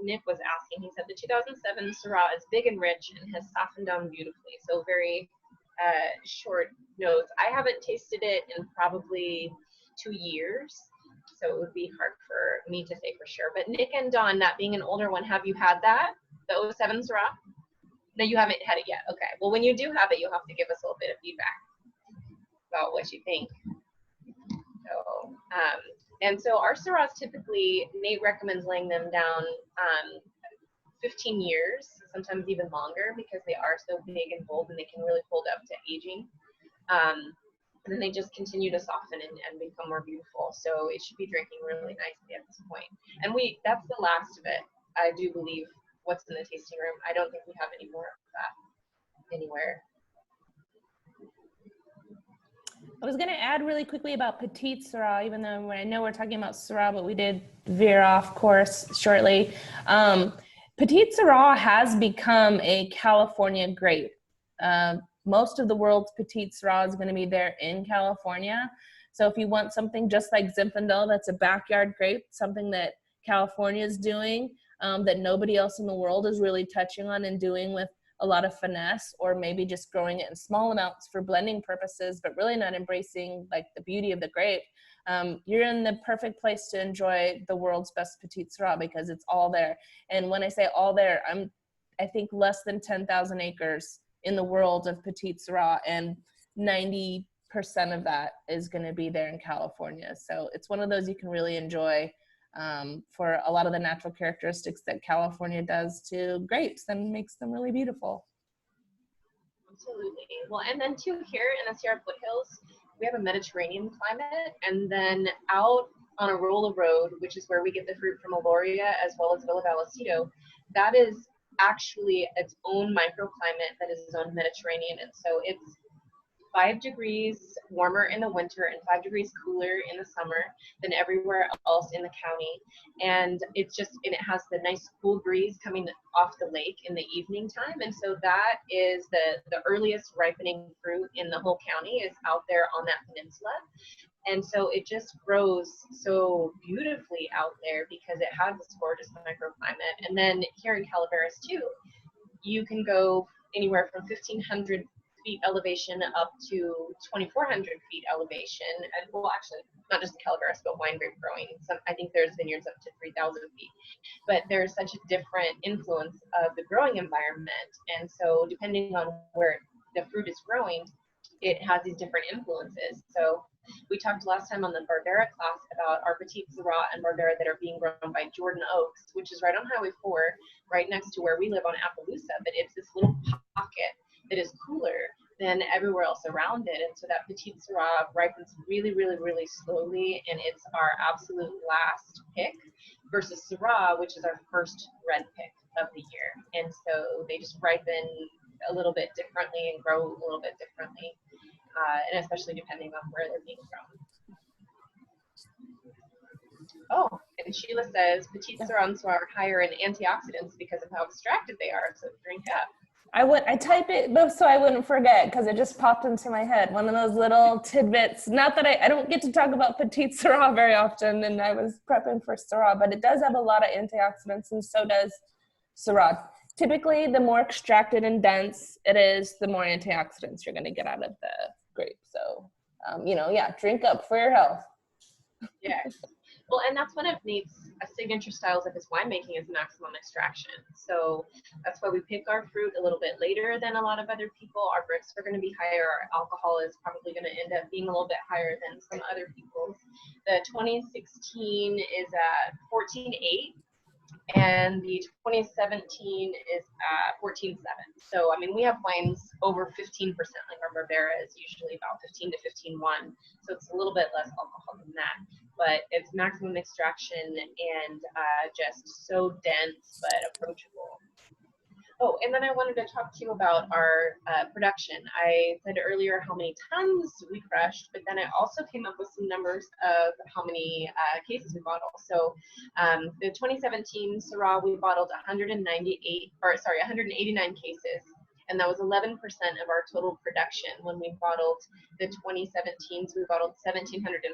Nick was asking, he said the 2007 Syrah is big and rich and has softened down beautifully. So very short notes. I haven't tasted it in probably 2 years, so it would be hard for me to say for sure. But Nick and Dawn, that being an older one, have you had that, the 07 Syrah? No, you haven't had it yet. Okay. Well, when you do have it, you'll have to give us a little bit of feedback about what you think. So, and so our Syrahs typically, Nate recommends laying them down 15 years, sometimes even longer, because they are so big and bold and they can really hold up to aging. And then they just continue to soften and become more beautiful. So it should be drinking really nicely at this point. And that's the last of it, I do believe, what's in the tasting room. I don't think we have any more of that anywhere. I was going to add really quickly about Petite Syrah, even though I know we're talking about Syrah, but we did veer off course shortly. Petite Syrah has become a California grape. Most of the world's Petite Syrah is going to be there in California. So if you want something just like Zinfandel, that's a backyard grape, something that California is doing, that nobody else in the world is really touching on and doing with a lot of finesse, or maybe just growing it in small amounts for blending purposes, but really not embracing like the beauty of the grape, you're in the perfect place to enjoy the world's best Petite Syrah because it's all there. And when I say all there, I think less than 10,000 acres in the world of Petite Syrah, and 90% of that is going to be there in California. So it's one of those you can really enjoy for a lot of the natural characteristics that California does to grapes and makes them really beautiful. Absolutely. Well, and then too, here in the Sierra foothills, we have a Mediterranean climate, and then out on Arolla Road, which is where we get the fruit from Aloria as well as Villa Vallecito, that is actually its own microclimate that is its own Mediterranean. And so it's 5 degrees warmer in the winter and 5 degrees cooler in the summer than everywhere else in the county. And it's just, and it has the nice cool breeze coming off the lake in the evening time. And so that is the earliest ripening fruit in the whole county is out there on that peninsula. And so it just grows so beautifully out there because it has this gorgeous microclimate. And then here in Calaveras too, you can go anywhere from 1,500 feet elevation up to 2,400 feet elevation. And well, actually, not just Calaveras, but wine grape growing. I think there's vineyards up to 3,000 feet. But there's such a different influence of the growing environment. And so depending on where the fruit is growing, it has these different influences. So we talked last time on the Barbera class about our Petite Syrah and Barbera that are being grown by Jordan Oaks, which is right on Highway 4, right next to where we live on Appaloosa. But it's this little pocket that is cooler than everywhere else around it. And so that Petite Syrah ripens really, really, really slowly, and it's our absolute last pick versus Syrah, which is our first red pick of the year. And so they just ripen a little bit differently and grow a little bit differently, and especially depending on where they're being grown. Oh, and Sheila says Petite Syrah and Syrah are higher in antioxidants because of how extracted they are, so drink up. I type it so I wouldn't forget because it just popped into my head. One of those little tidbits. Not that I don't get to talk about Petite Syrah very often, and I was prepping for Syrah, but it does have a lot of antioxidants, and so does Syrah. Typically, the more extracted and dense it is, the more antioxidants you're going to get out of the grape. So, drink up for your health. Yes. Well, and that's one of Nate's signature styles of his winemaking is maximum extraction. So that's why we pick our fruit a little bit later than a lot of other people. Our bricks are going to be higher. Our alcohol is probably going to end up being a little bit higher than some other people's. The 2016 is at 14.8. And the 2017 is at 14.7. So, I mean, we have wines over 15%, like our Barbera is usually about 15 to 15.1. So it's a little bit less alcohol than that. But it's maximum extraction and just so dense but approachable. Oh, and then I wanted to talk to you about our production. I said earlier how many tons we crushed, but then I also came up with some numbers of how many cases we bottled. So the 2017 Syrah, we bottled 189 cases, and that was 11% of our total production. When we bottled the 2017s, we bottled 1,754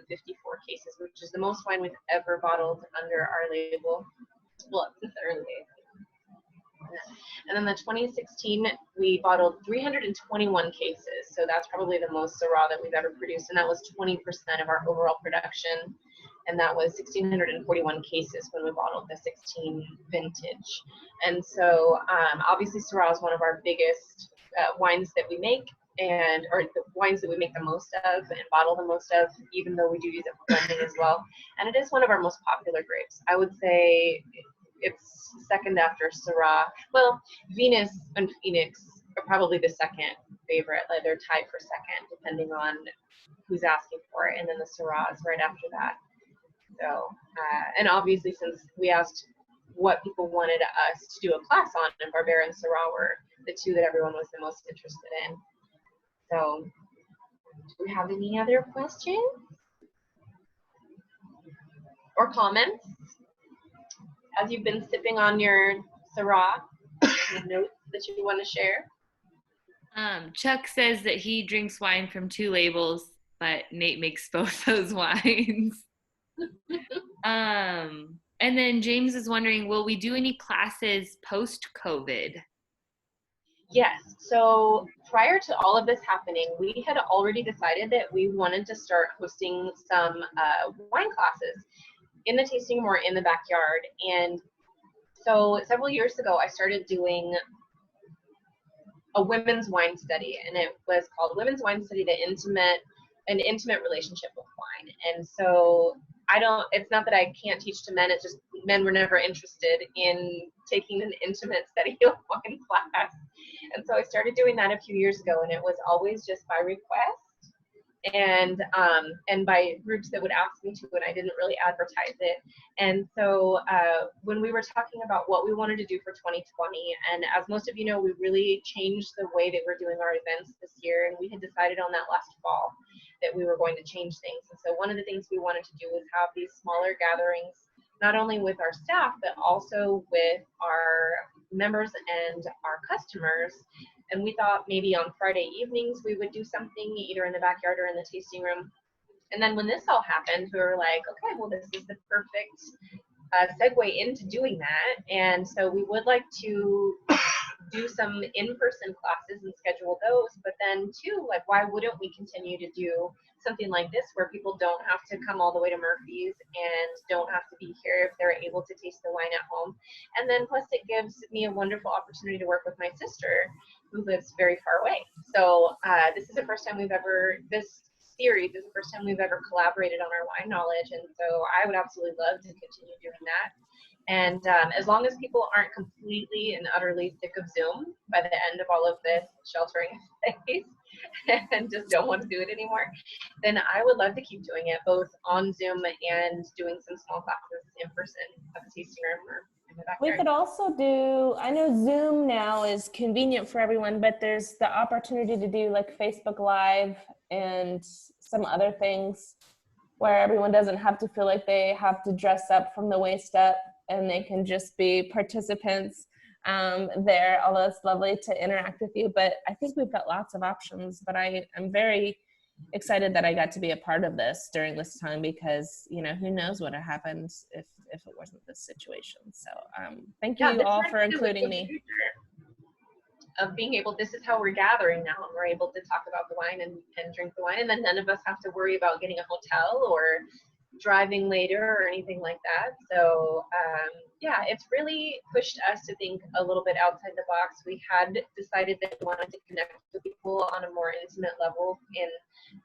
cases, which is the most wine we've ever bottled under our label. Well, since the early days. And then the 2016, we bottled 321 cases. So that's probably the most Syrah that we've ever produced. And that was 20% of our overall production. And that was 1,641 cases when we bottled the 16 vintage. And so obviously Syrah is one of our biggest wines that we make, or the wines that we make the most of and bottle the most of, even though we do use it for blending as well. And it is one of our most popular grapes. I would say it's second after Syrah. Well, Venus and Phoenix are probably the second favorite. Like they're tied for second, depending on who's asking for it. And then the Syrah is right after that. So, and obviously, since we asked what people wanted us to do a class on, and Barbera and Syrah were the two that everyone was the most interested in. So, do we have any other questions or comments? As you've been sipping on your Syrah, any notes that you want to share? Chuck says that he drinks wine from 2 labels, but Nate makes both those wines. And then James is wondering, will we do any classes post-COVID? Yes. So prior to all of this happening, we had already decided that we wanted to start hosting some wine classes in the tasting room or in the backyard. And so several years ago, I started doing a women's wine study, and it was called Women's Wine Study, an intimate relationship with wine. And so it's not that I can't teach to men, it's just men were never interested in taking an intimate study of wine class. And so I started doing that a few years ago, and it was always just by request. and by groups that would ask me to, and I didn't really advertise it. And so when we were talking about what we wanted to do for 2020, and as most of you know, we really changed the way that we're doing our events this year, and we had decided on that last fall that we were going to change things. And so one of the things we wanted to do was have these smaller gatherings, not only with our staff, but also with our members and our customers. And we thought maybe on Friday evenings we would do something either in the backyard or in the tasting room. And then when this all happened, we were like, okay, well, this is the perfect segue into doing that. And so we would like to do some in-person classes and schedule those. But then too, like, why wouldn't we continue to do something like this where people don't have to come all the way to Murphy's and don't have to be here if they're able to taste the wine at home. And then plus it gives me a wonderful opportunity to work with my sister who lives very far away. So this is the first time this series is the first time we've ever collaborated on our wine knowledge. And so I would absolutely love to continue doing that. And as long as people aren't completely and utterly sick of Zoom by the end of all of this sheltering in place and just don't want to do it anymore, then I would love to keep doing it both on Zoom and doing some small classes in person at the tasting room or in the backyard. We could also do, I know Zoom now is convenient for everyone, but there's the opportunity to do like Facebook Live and some other things where everyone doesn't have to feel like they have to dress up from the waist up, and they can just be participants there, although it's lovely to interact with you. But I think we've got lots of options, but I'm very excited that I got to be a part of this during this time, because, you know, who knows what would have happened if it wasn't this situation. So thank you all for including me. Of being able, this is how we're gathering now, and we're able to talk about the wine and drink the wine, and then none of us have to worry about getting a hotel or driving later or anything like that. So yeah, it's really pushed us to think a little bit outside the box. We had decided that we wanted to connect with people on a more intimate level in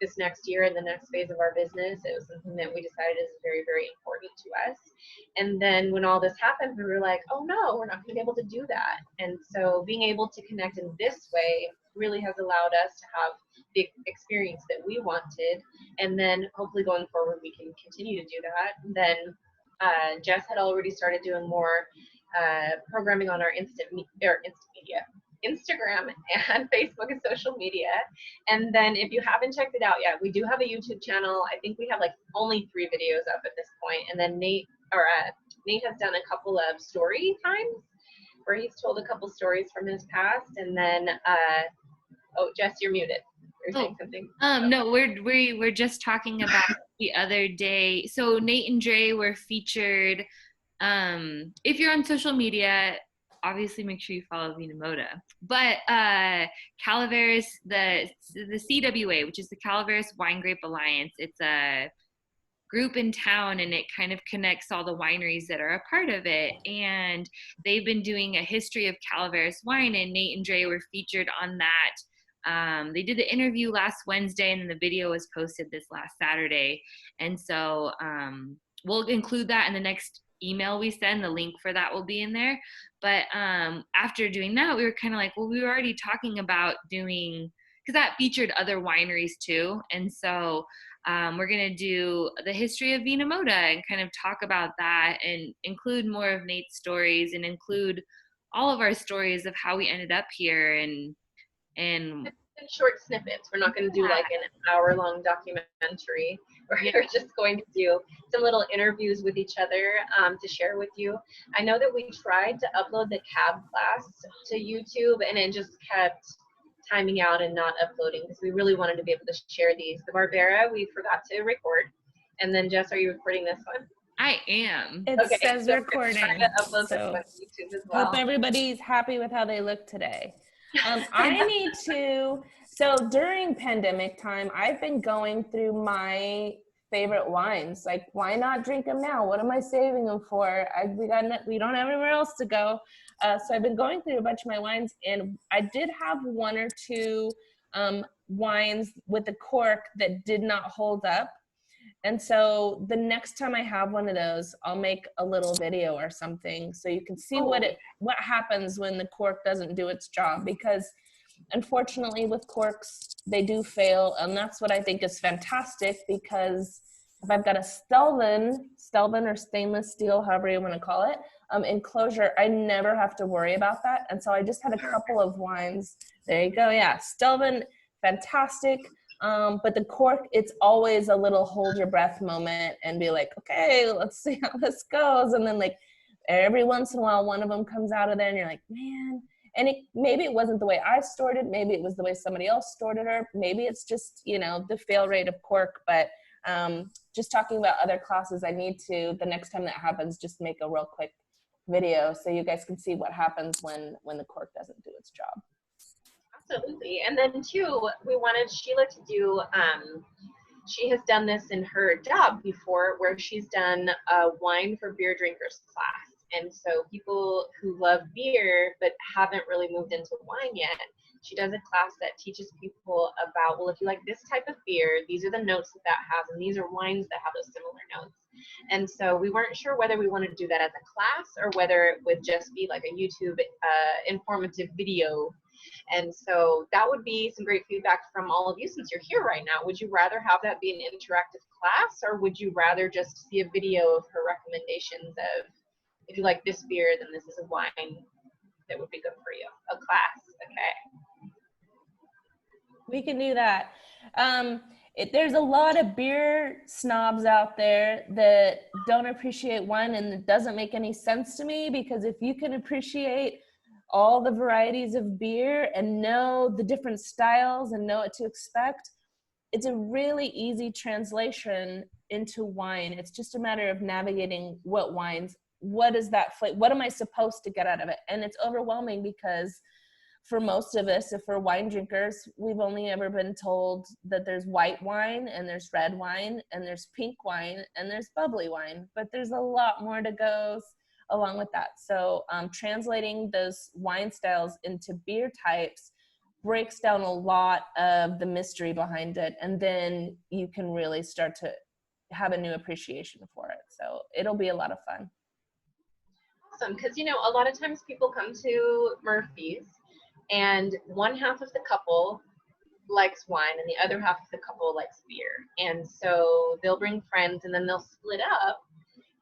this next year and the next phase of our business. It was something that we decided is very, very important to us. And then when all this happened, we were like, oh no, we're not going to be able to do that. And so being able to connect in this way really has allowed us to have the experience that we wanted. And then hopefully going forward, we can continue to do that. And then Jess had already started doing more programming on our Instagram and Facebook and social media. And then if you haven't checked it out yet, we do have a YouTube channel. I think we have like only 3 videos up at this point. And then Nate has done a couple of story times where he's told a couple stories from his past. And then, oh, Jess, you're muted. You're saying something. No, we're just talking about the other day. So Nate and Dre were featured. If you're on social media, obviously make sure you follow Vina Moda. But Calaveras, the CWA, which is the Calaveras Wine Grape Alliance, it's a group in town, and it kind of connects all the wineries that are a part of it. And they've been doing a history of Calaveras wine, and Nate and Dre were featured on that. They did the interview last Wednesday, and then the video was posted this last Saturday. And so we'll include that in the next email we send. The link for that will be in there. But after doing that, we were kind of like, well, we were already talking about doing, because that featured other wineries too. And so we're going to do the history of Vina Moda and kind of talk about that, and include more of Nate's stories, and include all of our stories of how we ended up here, and short snippets. We're not going to do like an hour-long documentary. We're just going to do some little interviews with each other to share with you. I know that we tried to upload the cab class to YouTube, and it just kept timing out and not uploading, because we really wanted to be able to share these. The Barbera, we forgot to record. And then Jess, are you recording this one? I am. It says so recording. Upload this one to YouTube as well. Hope everybody's happy with how they look today. I need to, so during pandemic time, I've been going through my favorite wines. Like, why not drink them now? What am I saving them for? We don't have anywhere else to go. So I've been going through a bunch of my wines, and I did have 1 or 2 wines with the cork that did not hold up. And so the next time I have one of those, I'll make a little video or something so you can see what happens when the cork doesn't do its job. Because unfortunately with corks, they do fail. And that's what I think is fantastic, because if I've got a Stelvin or stainless steel, however you want to call it, enclosure, I never have to worry about that. And so I just had a couple of wines. There you go. Yeah. Stelvin, fantastic. But the cork, it's always a little hold your breath moment and be like, okay, let's see how this goes. And then like every once in a while, one of them comes out of there and you're like, man, and maybe it wasn't the way I stored it. Maybe it was the way somebody else stored it, or maybe it's just, you know, the fail rate of cork. But just talking about other classes, I need to, the next time that happens, just make a real quick video so you guys can see what happens when the cork doesn't do its job. Absolutely. And then too, we wanted Sheila to do, she has done this in her job before, where she's done a wine for beer drinkers class. And so people who love beer but haven't really moved into wine yet, she does a class that teaches people about, well, if you like this type of beer, these are the notes that has, and these are wines that have those similar notes. And so we weren't sure whether we wanted to do that as a class or whether it would just be like a YouTube informative video. And so that would be some great feedback from all of you since you're here right now. Would you rather have that be an interactive class, or would you rather just see a video of her recommendations of, if you like this beer, then this is a wine that would be good for you? A class, okay. We can do that. There's a lot of beer snobs out there that don't appreciate wine, and it doesn't make any sense to me, because if you can appreciate all the varieties of beer and know the different styles and know what to expect, it's a really easy translation into wine. It's just a matter of navigating what wines, what is that flavor, what am I supposed to get out of it? And it's overwhelming, because for most of us, if we're wine drinkers, we've only ever been told that there's white wine and there's red wine and there's pink wine and there's bubbly wine, but there's a lot more to go along with that. So translating those wine styles into beer types breaks down a lot of the mystery behind it, and then you can really start to have a new appreciation for it. So it'll be a lot of fun. Awesome, because you know, a lot of times people come to Murphy's and one half of the couple likes wine and the other half of the couple likes beer. And so they'll bring friends and then they'll split up,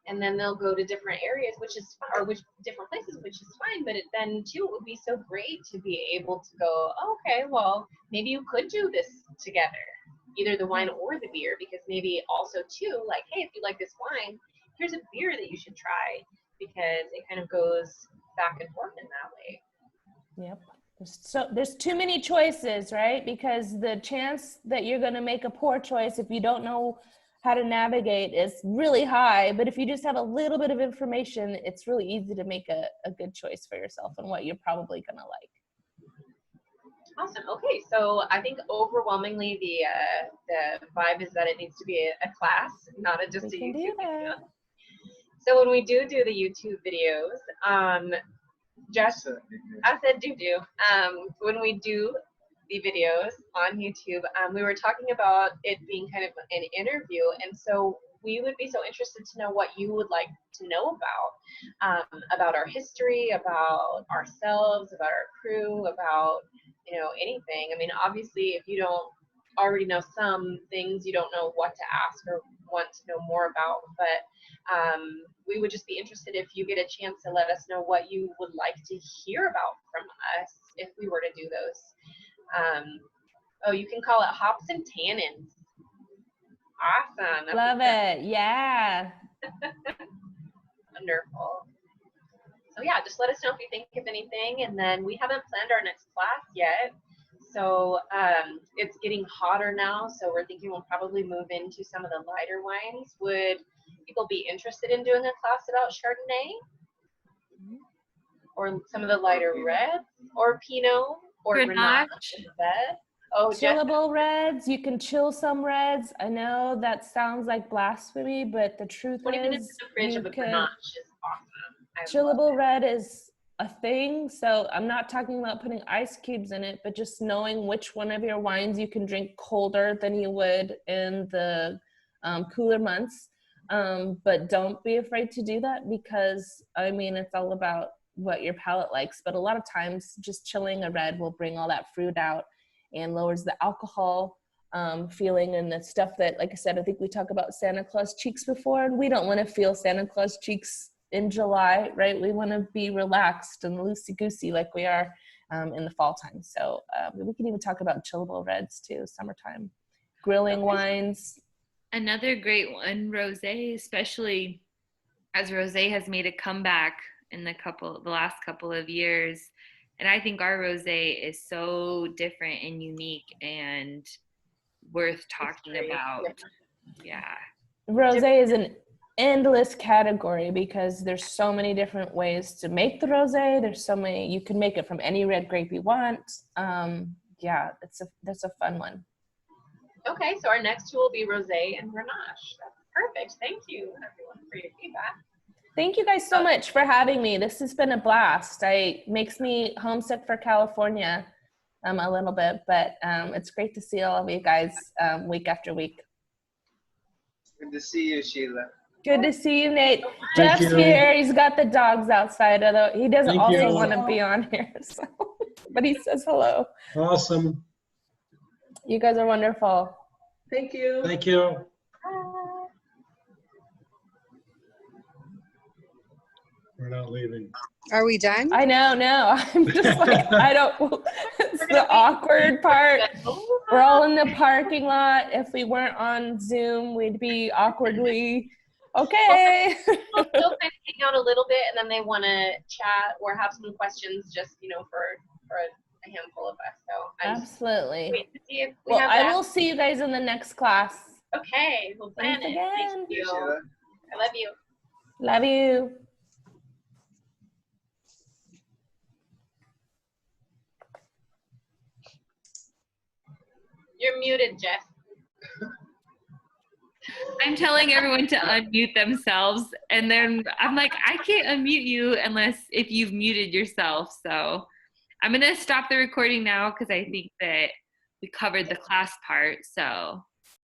and then they'll go to different areas, different places, which is fine. But then too, it would be so great to be able to go, oh, okay, well, maybe you could do this together, either the wine or the beer, because maybe also too, like, hey, if you like this wine, here's a beer that you should try, because it kind of goes back and forth in that way. Yep. There's too many choices, right? Because the chance that you're going to make a poor choice if you don't know how to navigate is really high. But if you just have a little bit of information, it's really easy to make a good choice for yourself and what you're probably going to like. Awesome. Okay, so I think overwhelmingly the vibe is that it needs to be a class, not just a YouTube video. So when we do the YouTube videos, Jess, I said do. When we do the videos on YouTube, we were talking about it being kind of an interview, and so we would be so interested to know what you would like to know about our history, about ourselves, about our crew, about, you know, anything. I mean, obviously, if you don't already know some things, you don't know what to ask or want to know more about, but we would just be interested if you get a chance to let us know what you would like to hear about from us if we were to do those. Oh, you can call it hops and tannins. Awesome. That's love it. Yeah. Wonderful. So yeah, just let us know if you think of anything, and then we haven't planned our next class yet. So it's getting hotter now, so we're thinking we'll probably move into some of the lighter wines. Would people be interested in doing a class about Chardonnay? Or some of the lighter reds? Or Pinot? Or Grenache? Oh, chillable reds. You can chill some reds. I know that sounds like blasphemy, but the truth is, the fridge of a Grenache is awesome. Chillable red is a thing. So I'm not talking about putting ice cubes in it, but just knowing which one of your wines you can drink colder than you would in the cooler months. But don't be afraid to do that, because I mean, it's all about what your palate likes, but a lot of times just chilling a red will bring all that fruit out and lowers the alcohol feeling and the stuff that, like I said, I think we talked about Santa Claus cheeks before, and we don't want to feel Santa Claus cheeks in July, right? We want to be relaxed and loosey-goosey like we are in the fall time. So we can even talk about chillable reds too, summertime. Grilling wines. Another great one, rosé, especially as rosé has made a comeback in the last couple of years. And I think our rosé is so different and unique and worth talking about. Yeah. Rosé is an endless category because there's so many different ways to make the rosé. There's so many, you can make it from any red grape you want. Yeah, that's a fun one. Okay, so our next tool will be rosé and Grenache. That's perfect. Thank you, everyone, for your feedback. Thank you guys so much for having me. This has been a blast. It makes me homesick for California a little bit, but it's great to see all of you guys week after week. Good to see you, Sheila. Good to see you, Nate. Thank Jeff's you. here. He's got the dogs outside, although he doesn't Thank also you. want to be on here. So. But he says hello. Awesome. You guys are wonderful. Thank you. Thank you. We're not leaving. Are we done? I know, no. I'm just like, I don't, it's the awkward part. We're all in the parking lot. If we weren't on Zoom, we'd be awkwardly, okay. We'll still kind of hang out a little bit, and then they want to chat or have some questions just, for a handful of us. So I'm Absolutely. wait to see if we Well, have I that. will see you guys in the next class. Okay, we'll plan Thanks it. again. Thank you. Sheila. I love you. Love you. You're muted, Jeff. I'm telling everyone to unmute themselves, and then I'm like, I can't unmute you if you've muted yourself. So I'm going to stop the recording now because I think that we covered the class part. So